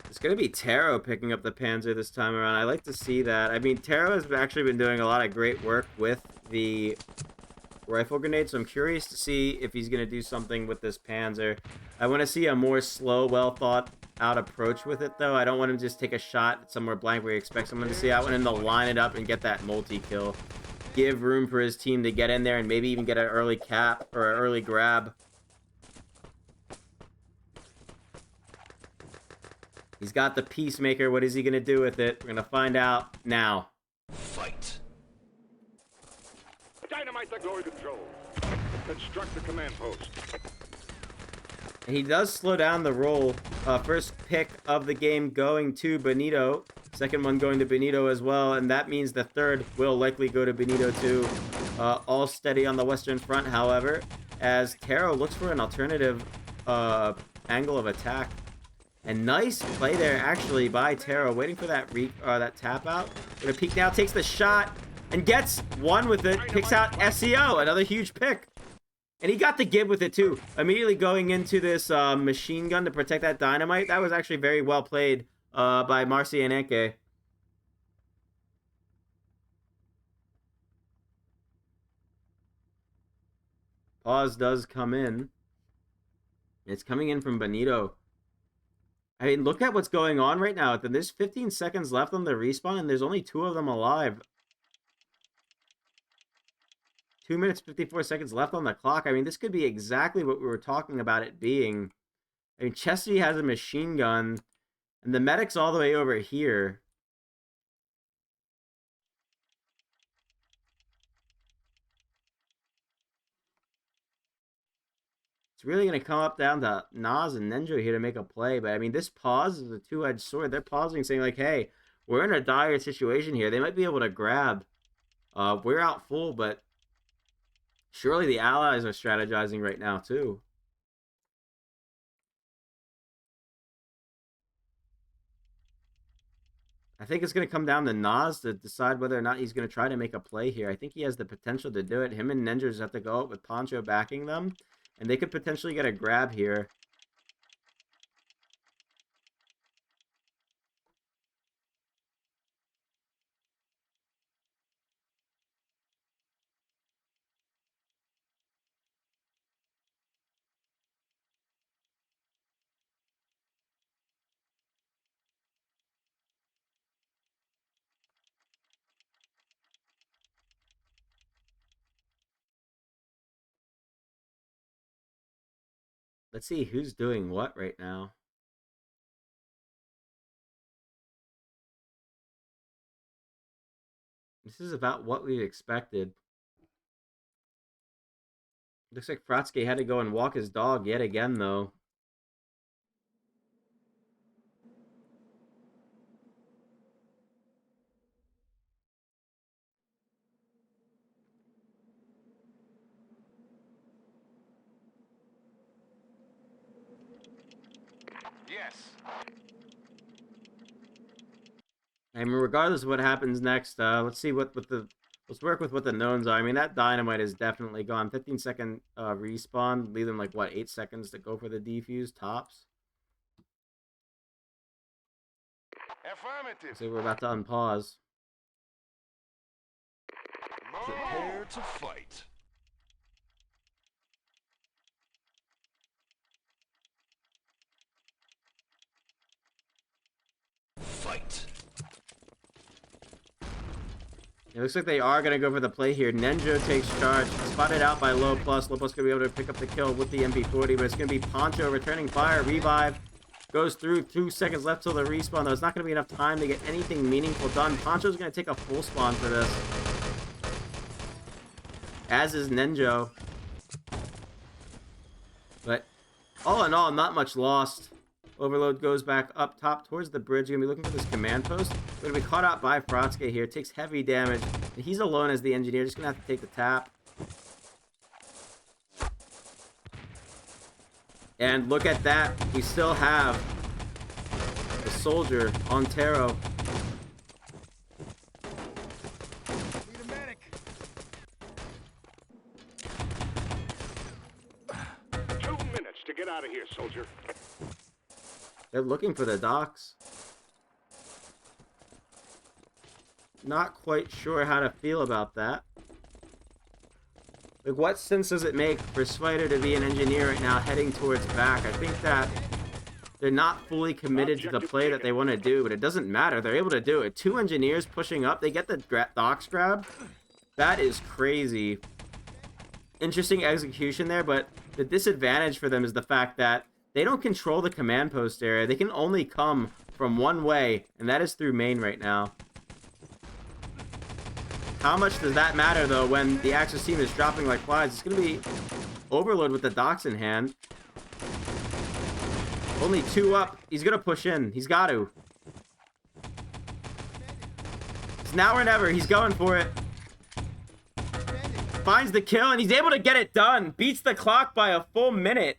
It's going to be Taro picking up the Panzer this time around. I like to see that. I mean, Taro has actually been doing a lot of great work with the rifle grenade, so I'm curious to see if he's going to do something with this Panzer. I want to see a more slow, well-thought-out approach with it, though. I don't want him to just take a shot somewhere blank where he expects someone to see. I want him to line it up and get that multi-kill. Give room for his team to get in there and maybe even get an early cap or an early grab. He's got the Peacemaker. What is he going to do with it? We're going to find out now. Fight. Dynamite the glory control. Construct the command post. And he does slow down the roll. First pick of the game going to Benito. Second one going to Benito as well. And that means the third will likely go to Benito too. All steady on the Western Front, however, as Taro looks for an alternative angle of attack. And nice play there, actually, by Taro, waiting for that that tap out. Gonna peek now, takes the shot, and gets one with it. Picks out SEO, another huge pick. And he got the gib with it, too. Immediately going into this machine gun to protect that dynamite. That was actually very well played by Marcianenke. Pause does come in. It's coming in from Benito. I mean, look at what's going on right now. There's 15 seconds left on the respawn, and there's only 2 of them alive. 2 minutes, 54 seconds left on the clock. I mean, this could be exactly what we were talking about it being. I mean, Chesty has a machine gun, and the medic's all the way over here. It's really going to come up down to Nas and Nenjo here to make a play. But, I mean, this pause is a two-edged sword. They're pausing, saying, like, hey, we're in a dire situation here. They might be able to grab. We're out full, but surely the allies are strategizing right now, too. I think it's going to come down to Nas to decide whether or not he's going to try to make a play here. I think he has the potential to do it. Him and Ninja just have to go up with Pancho backing them. And they could potentially get a grab here. Let's see who's doing what right now. This is about what we expected. Looks like Fratsky had to go and walk his dog yet again, though. Yes. I mean, regardless of what happens next, let's see let's work with what the knowns are. I mean, that dynamite is definitely gone. 15-second respawn, leave them like what, 8 seconds to go for the defuse tops. Affirmative. So we're about to unpause. Prepare to fight. Fight. It looks like they are going to go for the play here. Nenjo takes charge. Spotted out by Low Plus. Low Plus going to be able to pick up the kill with the MP40, but it's going to be Poncho returning fire. Revive goes through. 2 seconds left till the respawn, though. It's not going to be enough time to get anything meaningful done. Poncho's going to take a full spawn for this. As is Nenjo. But all in all, not much lost. Overload goes back up top towards the bridge. Gonna be looking for this command post. Gonna be caught out by Fratsky here. Takes heavy damage. And he's alone as the engineer. Just gonna have to take the tap. And look at that. We still have the soldier on Taro. Need a medic. 2 minutes to get out of here, soldier. They're looking for the docks. Not quite sure how to feel about that. Like, what sense does it make for Spider to be an engineer right now heading towards back? I think that they're not fully committed to the play that they want to do, but it doesn't matter. They're able to do it. 2 engineers pushing up. They get the docks grab. That is crazy. Interesting execution there, but the disadvantage for them is the fact that they don't control the command post area. They can only come from one way, and that is through main right now. How much does that matter, though, when the Axis team is dropping like flies? It's going to be Overload with the docks in hand. Only 2 up. He's going to push in. He's got to. It's now or never. He's going for it. Finds the kill, and he's able to get it done. Beats the clock by a full minute.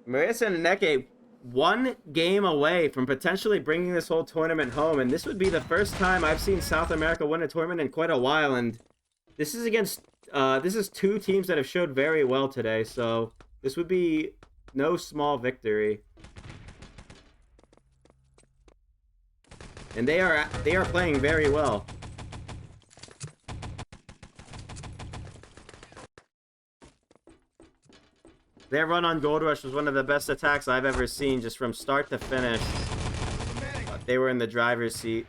Marissa and Neke 1 game away from potentially bringing this whole tournament home, and this would be the first time I've seen South America win a tournament in quite a while, and this is against, this is 2 teams that have showed very well today, so this would be no small victory. And they are playing very well. Their run on Gold Rush was one of the best attacks I've ever seen, just from start to finish. They were in the driver's seat.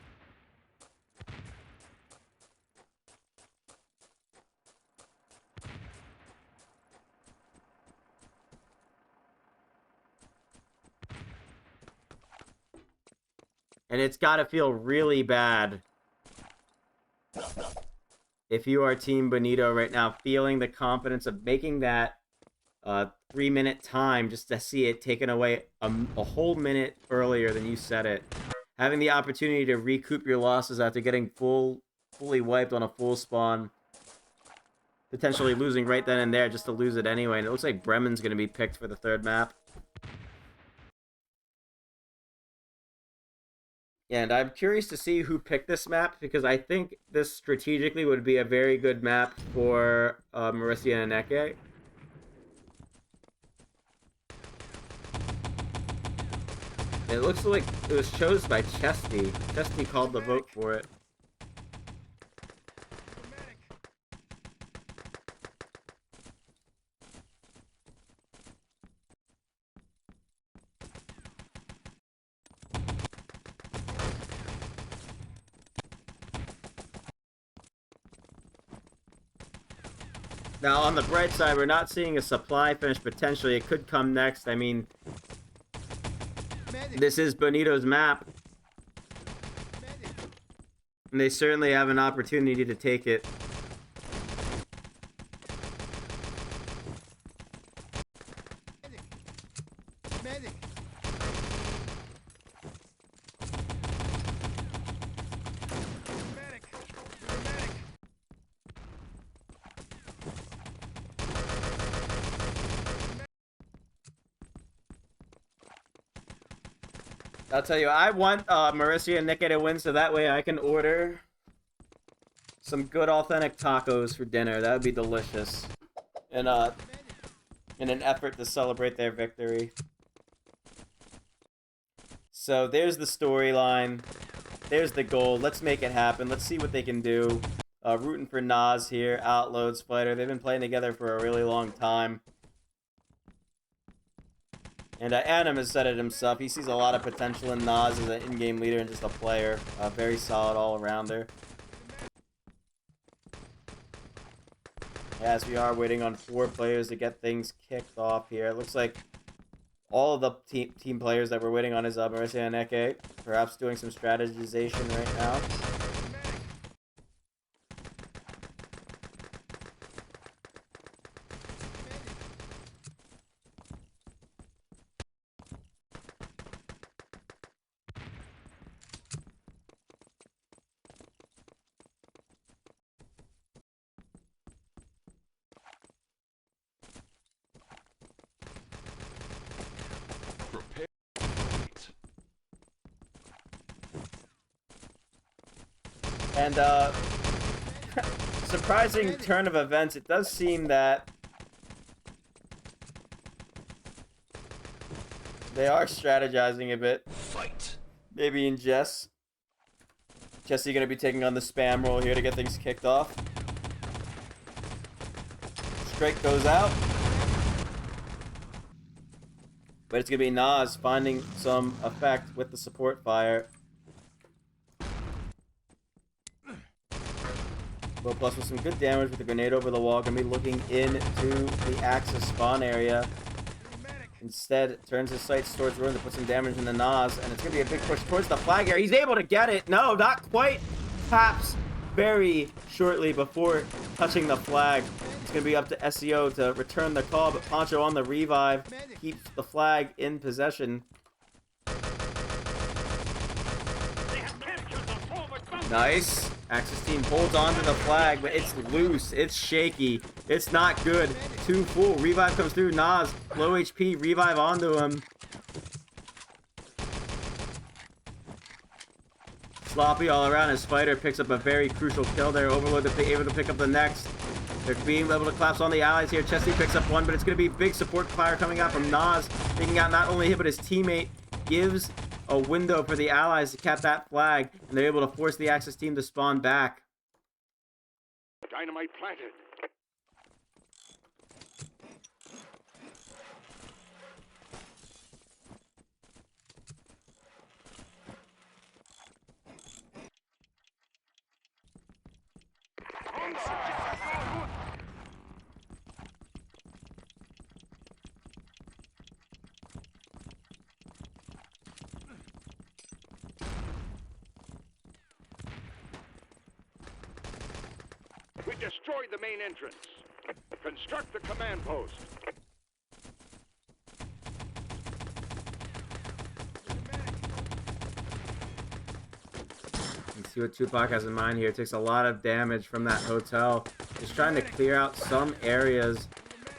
And it's got to feel really bad if you are Team Bonito right now, feeling the confidence of making that 3-minute time just to see it taken away a whole minute earlier than you set it. Having the opportunity to recoup your losses after getting fully wiped on a full spawn. Potentially losing right then and there just to lose it anyway. And it looks like Bremen's going to be picked for the 3rd map. And I'm curious to see who picked this map, because I think this strategically would be a very good map for Marissa and Neke. It looks like it was chosen by Chesty. Chesty called the vote for it. Now, on the bright side, we're not seeing a supply finish potentially. It could come next. I mean, Medic. this is Bonito's map, Medic. and they certainly have an opportunity to take it. Medic. Medic. Medic. Medic. I'll tell you, I want Marissa and Nicky to win so that way I can order some good authentic tacos for dinner. That would be delicious. And in an effort to celebrate their victory. So there's the storyline. There's the goal. Let's make it happen. Let's see what they can do. Rooting for Nas here, Outload, Spider. They've been playing together for a really long time. And Adam has said it himself. He sees a lot of potential in Nas as an in-game leader and just a player. Very solid all-arounder. As we are waiting on 4 players to get things kicked off here. It looks like all of the team players that we're waiting on is Marissa and Eke. Perhaps doing some strategization right now. Prepare to fight. And, surprising turn of events. It does seem that they are strategizing a bit. Fight. Maybe in Jess. Jesse gonna be taking on the spam role here to get things kicked off. Strike goes out. But it's gonna be Nas finding some effect with the support fire. Well, plus with some good damage with the grenade over the wall, gonna be looking into the Axis spawn area. Instead, turns his sights towards Ruin to put some damage in the Nas, and it's gonna be a big push towards the flag area. He's able to get it. No, not quite. Taps very shortly before touching the flag. It's gonna be up to SEO to return the call, but Poncho on the revive keeps the flag in possession. They have captured the forward bunker. Nice. Axis team holds on to the flag, but it's loose. It's shaky. It's not good. Too full. Revive comes through. Nas, low HP. Revive onto him. Sloppy all around as Spider picks up a very crucial kill there. Overload able to pick up the next. They're being able to collapse on the allies here. Chesty picks up one, but it's going to be big support fire coming out from Nas. Taking out not only him, but his teammate. Gives a window for the allies to cap that flag, and they're able to force the Axis team to spawn back. Dynamite planted. We destroyed the main entrance. Construct the command post. Let's see what Tupac has in mind here. Takes a lot of damage from that hotel. Just trying to clear out some areas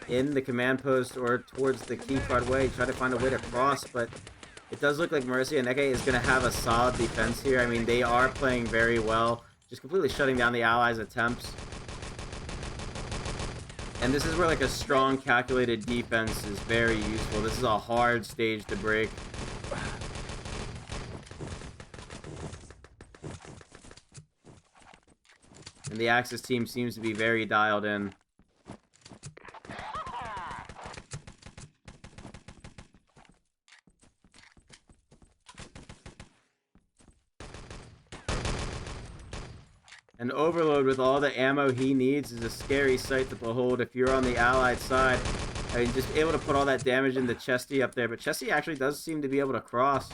in the command post or towards the keycard way. Try to find a way to cross, but it does look like Marissa and Eke is going to have a solid defense here. I mean, they are playing very well. Just completely shutting down the allies' attempts. And this is where like a strong calculated defense is very useful. This is a hard stage to break. And the Axis team seems to be very dialed in. An Overload with all the ammo he needs is a scary sight to behold if you're on the Allied side. I mean, just able to put all that damage into Chesty up there, but Chesty actually does seem to be able to cross.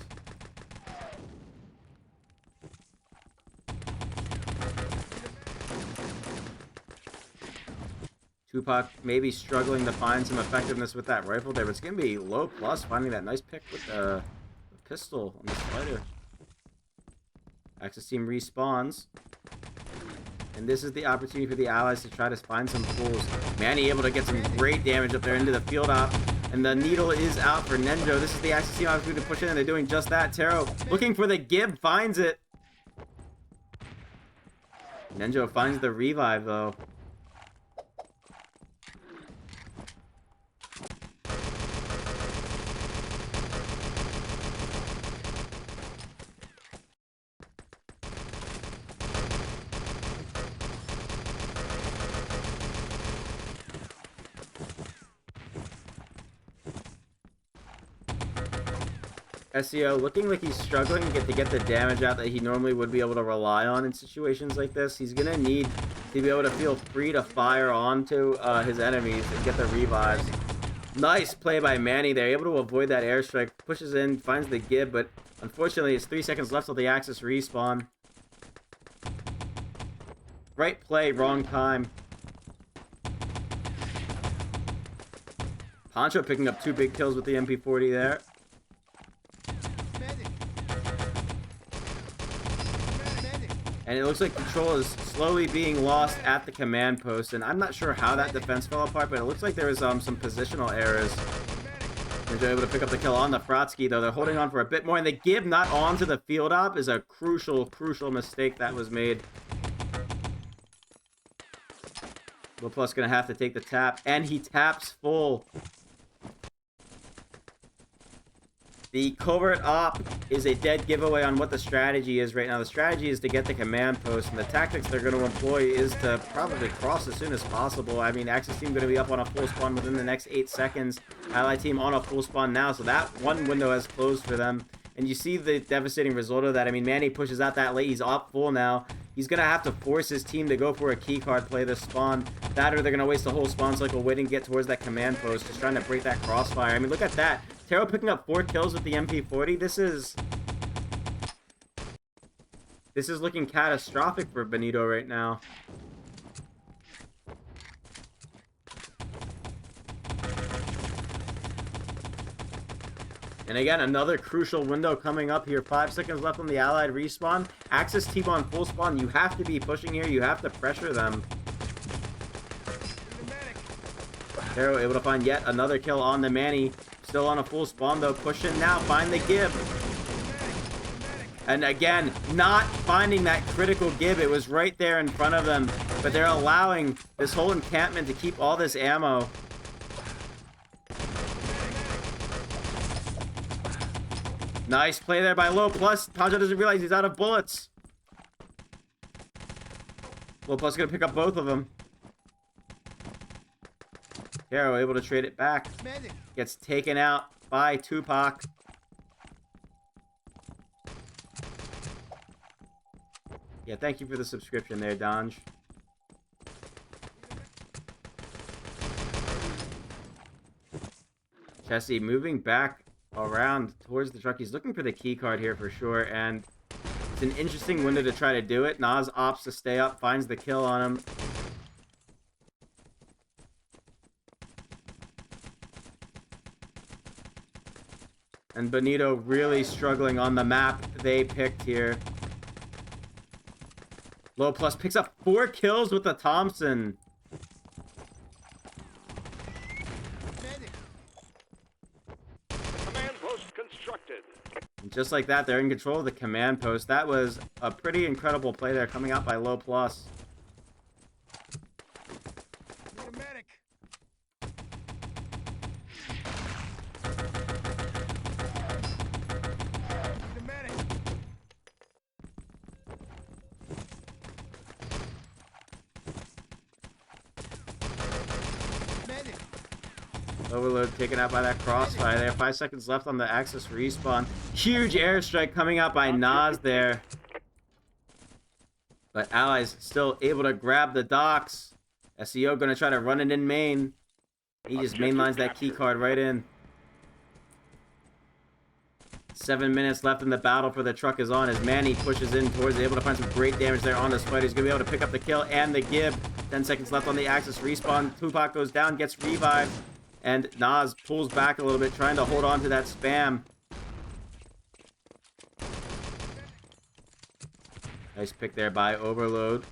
Tupac maybe struggling to find some effectiveness with that rifle there, but it's going to be low plus finding that nice pick with the pistol on the spider. Axis team respawns. And this is the opportunity for the Allies to try to find some fools. Manny able to get some great damage up there into the field op. And the needle is out for Nenjo. This is the Axis team opportunity to push in, and they're doing just that. Taro looking for the Gib, finds it. Nenjo finds the revive, though. SEO looking like he's struggling to get the damage out that he normally would be able to rely on in situations like this. He's going to need to be able to feel free to fire onto his enemies and get the revives. Nice play by Manny there, able to avoid that airstrike, pushes in, finds the Gib, but unfortunately it's 3 seconds left till the Axis respawn. Right play, wrong time. Poncho picking up 2 big kills with the MP40 there. And it looks like control is slowly being lost at the command post, and I'm not sure how that defense fell apart, but it looks like there was some positional errors. They're able to pick up the kill on the Frotsky, though. They're holding on for a bit more, and the Gib not onto the field op is a crucial mistake that was made. Plus gonna have to take the tap, and he taps full. The covert op is a dead giveaway on what the strategy is right now. The strategy is to get the command post, and the tactics they're going to employ is to probably cross as soon as possible. I mean, Axis team going to be up on a full spawn within the next 8 seconds. Allied team on a full spawn now, so that one window has closed for them. And you see the devastating result of that. I mean, Manny pushes out that late. He's up full now. He's going to have to force his team to go for a keycard play this spawn. That or they're going to waste the whole spawn cycle waiting to get towards that command post, just trying to break that crossfire. I mean, look at that. Taro picking up 4 kills with the MP40. This is looking catastrophic for Benito right now. And again, another crucial window coming up here. 5 seconds left on the Allied respawn. Axis team on full spawn. You have to be pushing here. You have to pressure them. Taro able to find yet another kill on the Manny. Still on a full spawn though. Push in now. Find the Gib. And again, not finding that critical Gib. It was right there in front of them. But they're allowing this whole encampment to keep all this ammo. Nice play there by Low Plus. Poncho doesn't realize he's out of bullets. Low Plus gonna pick up both of them. Taro able to trade it back. Gets taken out by Tupac. Yeah, thank you for the subscription there, Donj. Chesty moving back around towards the truck. He's looking for the key card here for sure, and it's an interesting window to try to do it. Nas opts to stay up, finds the kill on him. And Benito really struggling on the map they picked here. Low Plus picks up 4 kills with the Thompson. Command post constructed. And just like that, they're in control of the command post. That was a pretty incredible play there coming out by Low Plus. Overload taken out by that crossfire there. 5 seconds left on the Axis respawn. Huge airstrike coming out by Nas there. But Allies still able to grab the docks. SEO gonna try to run it in main. He just mainlines that key card right in. 7 minutes left in the battle for the truck is on as Manny pushes in towards it, able to find some great damage there on this fight. He's going to be able to pick up the kill and the Gib. 10 seconds left on the Axis respawn. Tupac goes down, gets revived, and Nas pulls back a little bit, trying to hold on to that spam. Nice pick there by Overload.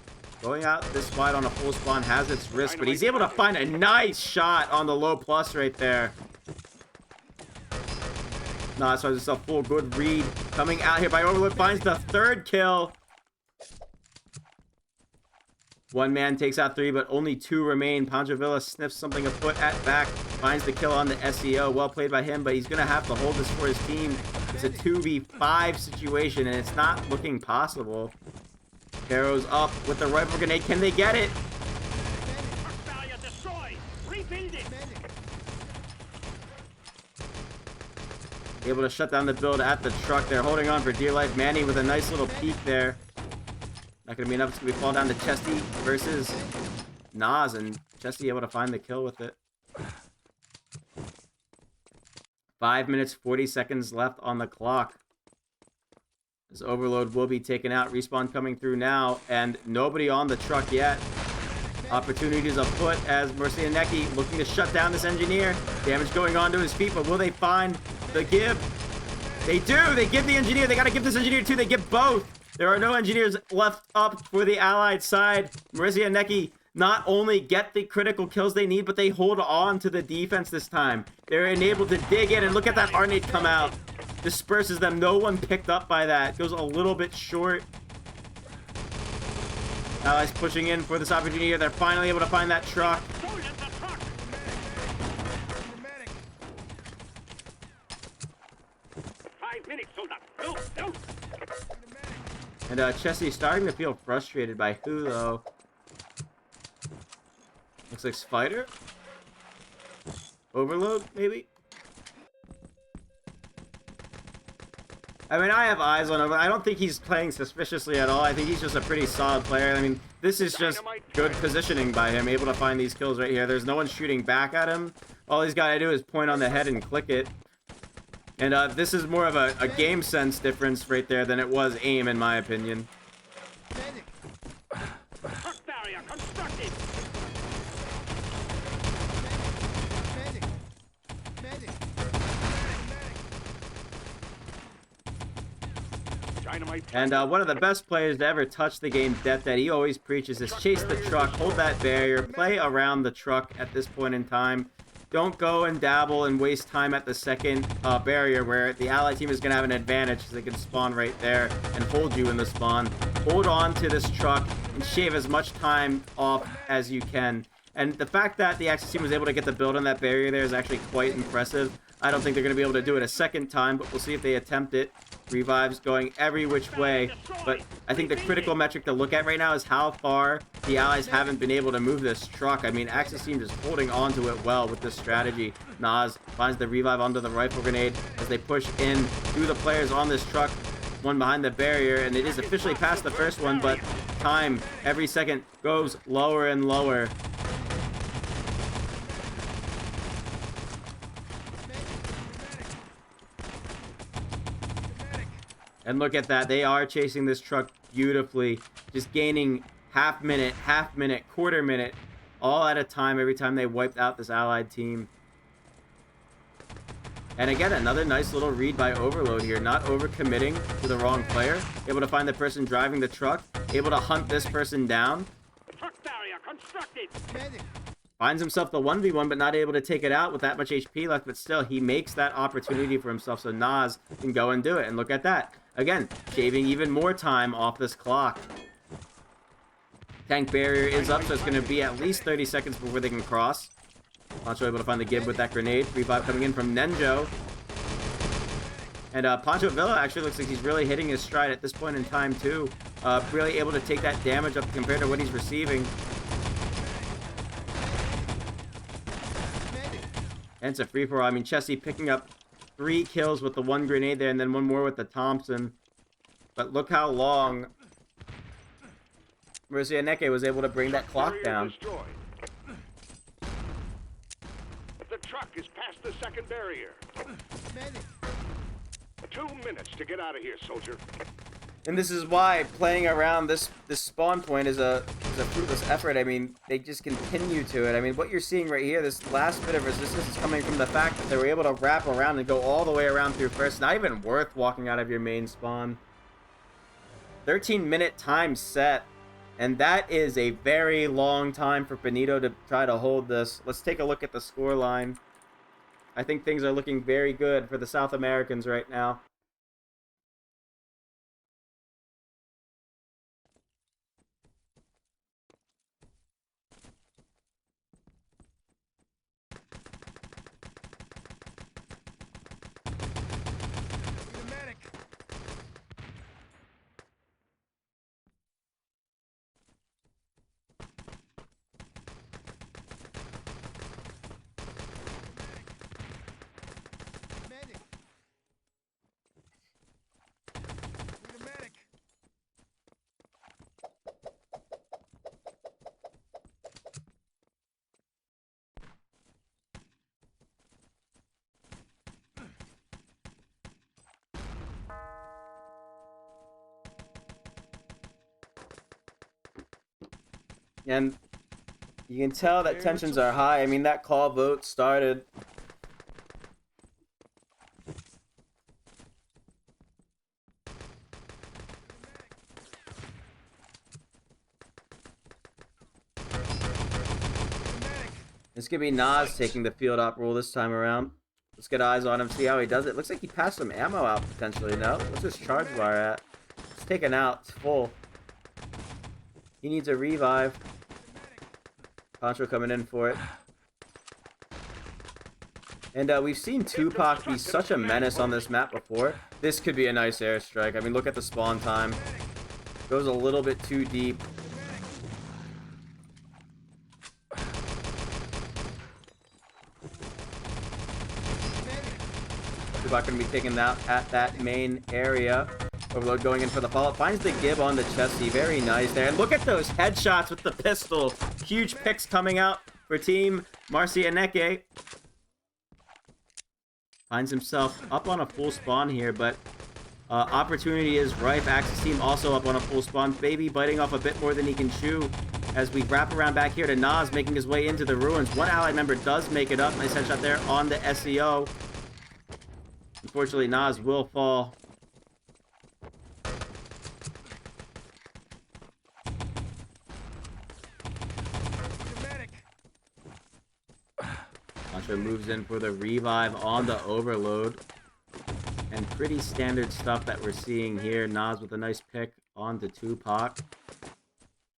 Going out this wide on a full spawn has its risk, but he's able to find a nice shot on the low plus right there. Nas finds himself full good read. Coming out here by Overload, finds the third kill. One man takes out 3, but only 2 remain. Pancho Villa sniffs something afoot at back. Finds the kill on the SEO. Well played by him, but he's going to have to hold this for his team. It's a 2v5 situation, and it's not looking possible. Arrows up with the rifle grenade. Can they get it? Barrier destroyed. Rebuilding. Able to shut down the build at the truck. They're holding on for dear life. Manny with a nice little peek there. Not going to be enough. It's going to be fall down to Chesty versus Nas, and Chesty able to find the kill with it. 5 minutes, 40 seconds left on the clock. This Overload will be taken out. Respawn coming through now, and nobody on the truck yet. Opportunities afoot as Murcianecki looking to shut down this engineer. Damage going on to his feet, but will they find the Gib? They do! They give the engineer. They gotta give this engineer too. They give both. There are no engineers left up for the Allied side. Murcianecki not only get the critical kills they need, but they hold on to the defense this time. They're enabled to dig in, and look at that Arnade come out. Disperses them. No one picked up by that. Goes a little bit short. Allies pushing in for this opportunity. They're finally able to find that truck. Stolen the truck. Dramatic. 5 minutes, soldier. Go. And Chesty starting to feel frustrated by who, though? Looks like Spider? Overload, maybe? I mean, I have eyes on him. I don't think he's playing suspiciously at all. I think he's just a pretty solid player. I mean, this is just good positioning by him, able to find these kills right here. There's no one shooting back at him. All he's got to do is point on the head and click it. And this is more of a game sense difference right there than it was aim, in my opinion. Medic. Truck barrier constructed. Medic. Medic. Dynamite. And one of the best players to ever touch the game, Death, that he always preaches is chase the truck, hold that barrier, play around the truck at this point in time. Don't go and dabble and waste time at the second barrier where the Allied team is going to have an advantage because they can spawn right there and hold you in the spawn. Hold on to this truck and shave as much time off as you can. And the fact that the Axis team was able to get the build on that barrier there is actually quite impressive. I don't think they're going to be able to do it a second time, but we'll see if they attempt it. Revives going every which way, but I think the critical metric to look at right now is how far the Allies haven't been able to move this truck. I mean, Axis team just holding on to it well with this strategy. Nas finds the revive onto the rifle grenade as they push in through the players on this truck. One behind the barrier, and it is officially past the first one, but time every second goes lower and lower. And look at that. They are chasing this truck beautifully. Just gaining half minute, quarter minute, all at a time every time they wiped out this Allied team. And again, another nice little read by Overload here. Not overcommitting to the wrong player. Able to find the person driving the truck. Able to hunt this person down. Truck barrier constructed. Medic. Finds himself the 1v1, but not able to take it out with that much HP left. But still, he makes that opportunity for himself so Nas can go and do it. And look at that. Again, shaving even more time off this clock. Tank barrier is up, so it's going to be at least 30 seconds before they can cross. Pancho able to find the Gib with that grenade. Revive coming in from Nenjo. And Pancho Villa actually looks like he's really hitting his stride at this point in time, too. Really able to take that damage up compared to what he's receiving. And it's a free-for-all. I mean, Chesty picking up 3 kills with the 1 grenade there, and then 1 more with the Thompson. But look how long Murcianeke was able to bring that clock Barrier down. destroyed. The truck is past the second barrier. Medic. 2 minutes to get out of here, soldier. And this is why playing around this spawn point is a fruitless effort. I mean, they just continue to it. I mean, what you're seeing right here, this last bit of resistance is coming from the fact that they were able to wrap around and go all the way around through first. Not even worth walking out of your main spawn. 13-minute time set. And that is a very long time for Benito to try to hold this. Let's take a look at the score line. I think things are looking very good for the South Americans right now. Need a medic. Medic. Need a medic. And you can tell that tensions are high. I mean, that call vote started. It's going to be Nas taking the field op role this time around. Let's get eyes on him, see how he does it. Looks like he passed some ammo out potentially, no? What's his charge bar at? It's taken out. It's full. He needs a revive. Pancho coming in for it. And we've seen Tupac be such a menace on this map before. This could be a nice airstrike. I mean, look at the spawn time. Goes a little bit too deep. Tupac going to be taking that at that main area. Overload going in for the follow-up. Finds the Gib on the chesty. Very nice there. And look at those headshots with the pistol. Huge picks coming out for Team Murcianeke. Finds himself up on a full spawn here, but opportunity is ripe. Axis team also up on a full spawn. Baby biting off a bit more than he can chew as we wrap around back here to Nas making his way into the ruins. One allied member does make it up. Nice headshot there on the SEO. Unfortunately, Nas will fall. Pancho moves in for the revive on the overload. And pretty standard stuff that we're seeing here. Nas with a nice pick onto Tupac.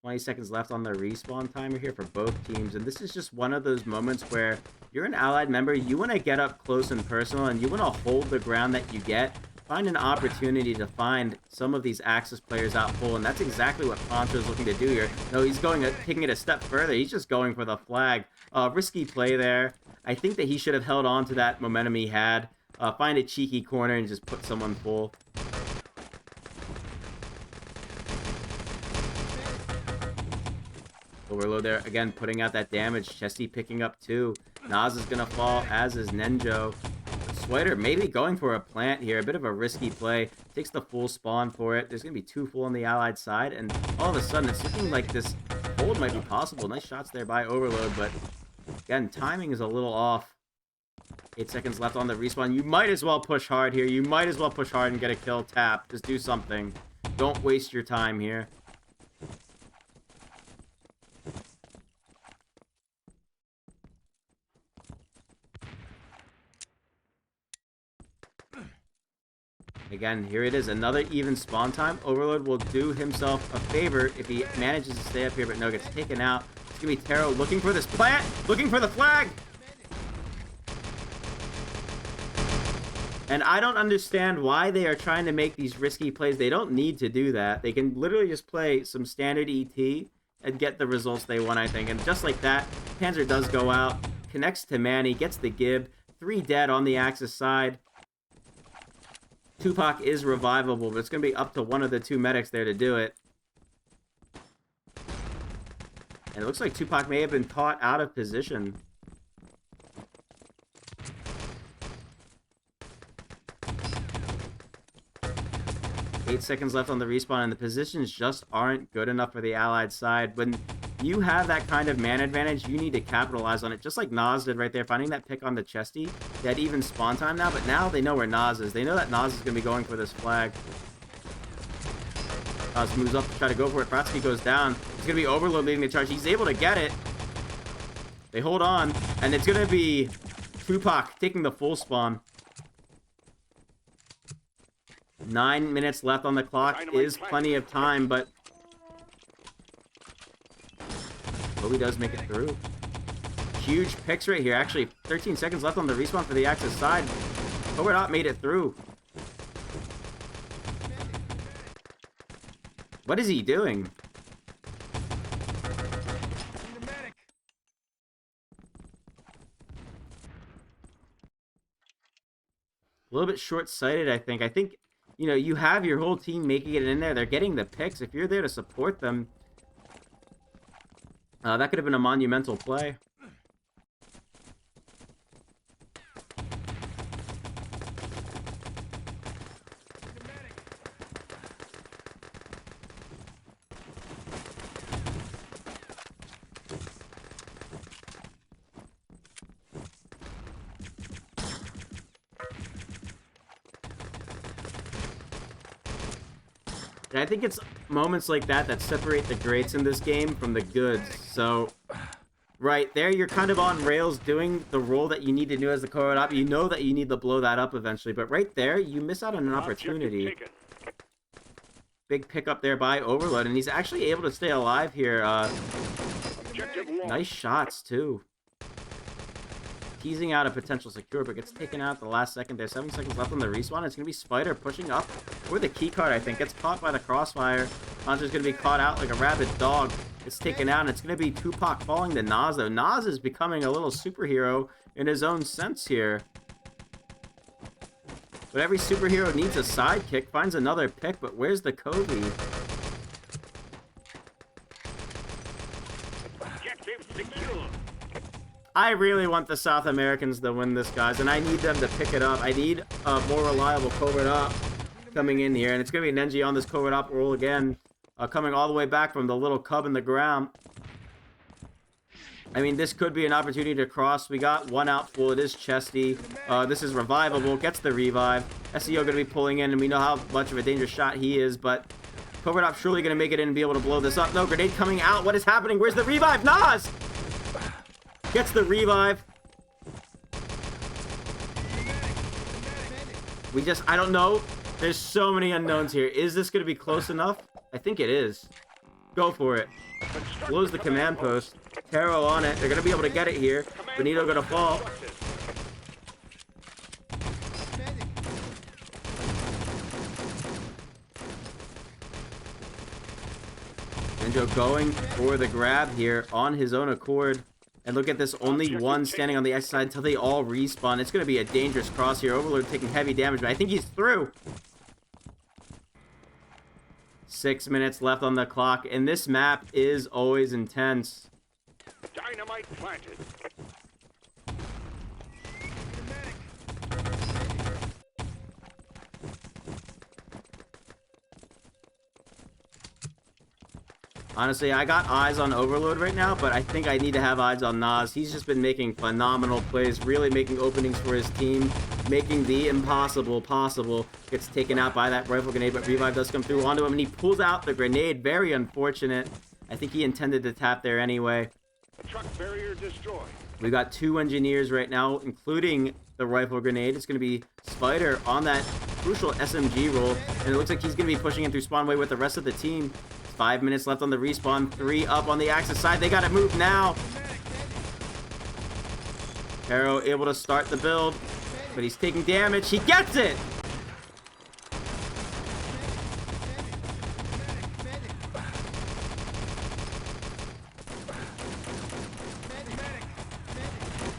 20 seconds left on the respawn timer here for both teams. And this is just one of those moments where you're an allied member, you want to get up close and personal, and you want to hold the ground that you get. Find an opportunity to find some of these Axis players out full, and that's exactly what Pancho's looking to do here. No, he's taking it a step further. He's just going for the flag. Risky play there. I think that he should have held on to that momentum he had. Find a cheeky corner and just put someone full. Overload there, again, putting out that damage. Chesty picking up two. Nas is going to fall, as is Nenjo. Sweater maybe going for a plant here. A bit of a risky play. Takes the full spawn for it. There's going to be two full on the allied side. And all of a sudden, it's looking like this hold might be possible. Nice shots there by Overload. But again, timing is a little off. 8 seconds left on the respawn. You might as well push hard here. You might as well push hard and get a kill. Tap. Just do something. Don't waste your time here. Again, here it is. Another even spawn time. Overload will do himself a favor if he manages to stay up here, but no, gets taken out. It's going to be Taro looking for this plant, looking for the flag. And I don't understand why they are trying to make these risky plays. They don't need to do that. They can literally just play some standard ET and get the results they want, I think. And just like that, Panzer does go out, connects to Manny, gets the Gib. 3 dead on the Axis side. Tupac is revivable, but it's going to be up to one of the two medics there to do it. And it looks like Tupac may have been caught out of position. Eight seconds left on the respawn, and the positions just aren't good enough for the Allied side. When you have that kind of man advantage, you need to capitalize on it, just like Nas did right there, finding that pick on the Chesty. They had even spawn time now, but now they know where Nas is. They know that Nas is going to be going for this flag. Nas moves up to try to go for it. Fratsky goes down. It's going to be Overload leading the charge. He's able to get it. They hold on, and it's going to be Tupac taking the full spawn. 9 minutes left on the clock is plenty of time, but Kobe does make it through. Huge picks right here. Actually, 13 seconds left on the respawn for the Axis side. Covert Op made it through. What is he doing? Need a medic. A little bit short-sighted, I think. I think, you know, you have your whole team making it in there. They're getting the picks. If you're there to support them, that could have been a monumental play. Need a medic. And I think it's moments like that that separate the greats in this game from the goods. So, right there, you're kind of on rails doing the role that you need to do as the Covert Op. You know that you need to blow that up eventually, but right there, you miss out on an opportunity. Objective taken. Big pickup there by Overload, and he's actually able to stay alive here. Objective lost. Nice shots, too. Teasing out a potential secure, but gets taken out at the last second there. 7 seconds left on the respawn. It's going to be Spider pushing up for the keycard, I think. Gets caught by the crossfire. Hunter's going to be caught out like a rabid dog. It's taken out, and it's going to be Tupac falling to Nas, though. Nas is becoming a little superhero in his own sense here. But every superhero needs a sidekick. Finds another pick, but where's the Kobe? Objective secure. I really want the South Americans to win this, guys, and I need them to pick it up. I need a more reliable Covert Op coming in here, and it's going to be an NG on this Covert Op roll again, coming all the way back from the little cub in the ground. I mean, this could be an opportunity to cross. We got one out full. It is Chesty. This is revivable. Gets the revive. SEO going to be pulling in, and we know how much of a dangerous shot he is, but Covert Op surely going to make it in and be able to blow this up. No, grenade coming out. What is happening? Where's the revive? Nas! Gets the revive. I don't know. There's so many unknowns here. Is this going to be close enough? I think it is. Go for it. Blows the command post. Taro on it. They're going to be able to get it here. Benito going to fall. Medic. Enjo going for the grab here on his own accord. And look at this, only one standing on the X side until they all respawn. It's going to be a dangerous cross here. Overlord taking heavy damage, but I think he's through. 6 minutes left on the clock, and this map is always intense. Dynamite planted. Honestly, I got eyes on Overload right now, but I think I need to have eyes on Nas. He's just been making phenomenal plays, really making openings for his team, making the impossible possible. Gets taken out by that rifle grenade, but Revive does come through onto him, and he pulls out the grenade. Very unfortunate. I think he intended to tap there anyway. Truck barrier destroyed. We got 2 engineers right now, including the rifle grenade. It's going to be Spider on that crucial SMG roll, and it looks like he's going to be pushing in through spawnway with the rest of the team. 5 minutes left on the respawn. 3 up on the Axis side. They got to move now. Arrow able to start the build, but he's taking damage. He gets it!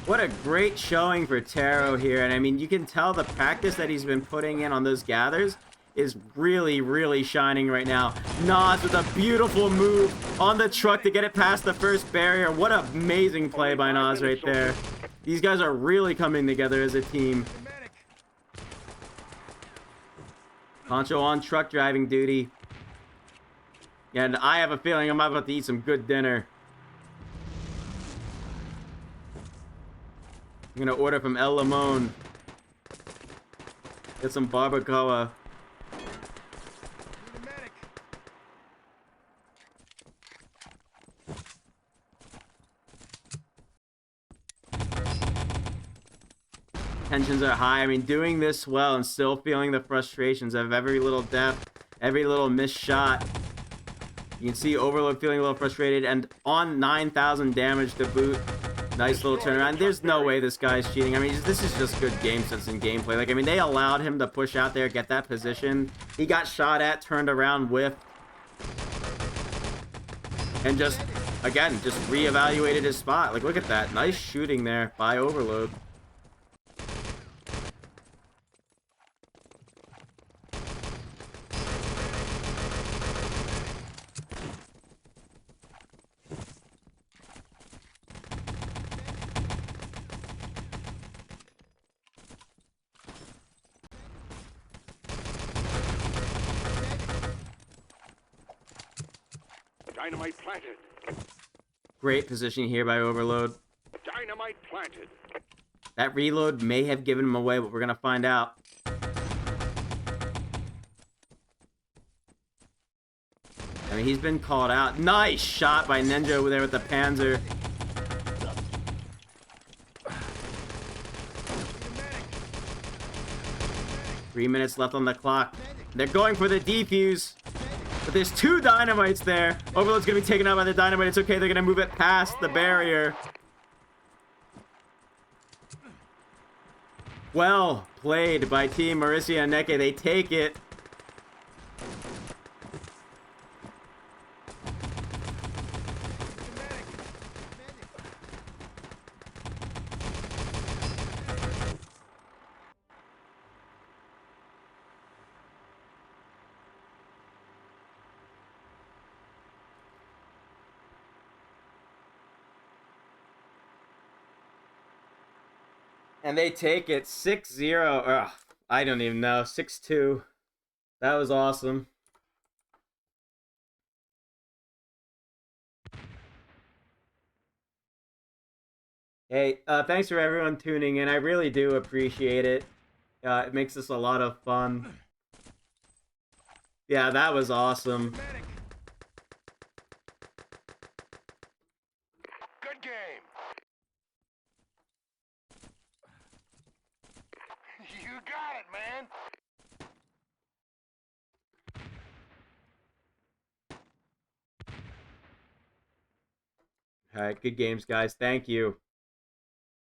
What a great showing for Taro here. And I mean, you can tell the practice that he's been putting in on those gathers is really, really shining right now. Nas with a beautiful move on the truck to get it past the first barrier. What an amazing play by Nas right there. These guys are really coming together as a team. Need a medic. Poncho on truck driving duty. And I have a feeling I'm about to eat some good dinner. I'm gonna order from El Limon. Get some barbacoa. Need a medic. Tensions are high. I mean, doing this well and still feeling the frustrations of every little death, every little missed shot. You can see Overload feeling a little frustrated, and on 9,000 damage to boot. Nice little turnaround. There's no way this guy's cheating. I mean, this is just good game sense and gameplay. Like, I mean, they allowed him to push out there, get that position. He got shot at, turned around, whiffed. And just, again, just reevaluated his spot. Like, look at that. Nice shooting there by Overload. Dynamite planted. Great position here by Overload. Dynamite planted. That reload may have given him away, but we're going to find out. I mean, he's been called out. Nice shot by Ninja over there with the Panzer. Need a medic. 3 minutes left on the clock. They're going for the defuse. But there's two dynamites there. Overload's going to be taken out by the dynamite. It's okay. They're going to move it past the barrier. Well played by Team Marisia and Neke. They take it. And they take it 6-0. Ugh, I don't even know. 6-2. That was awesome. Hey, thanks for everyone tuning in. I really do appreciate it. It makes this a lot of fun. Yeah, that was awesome. Medic. Good game. You got it, man. All right, good games, guys. Thank you.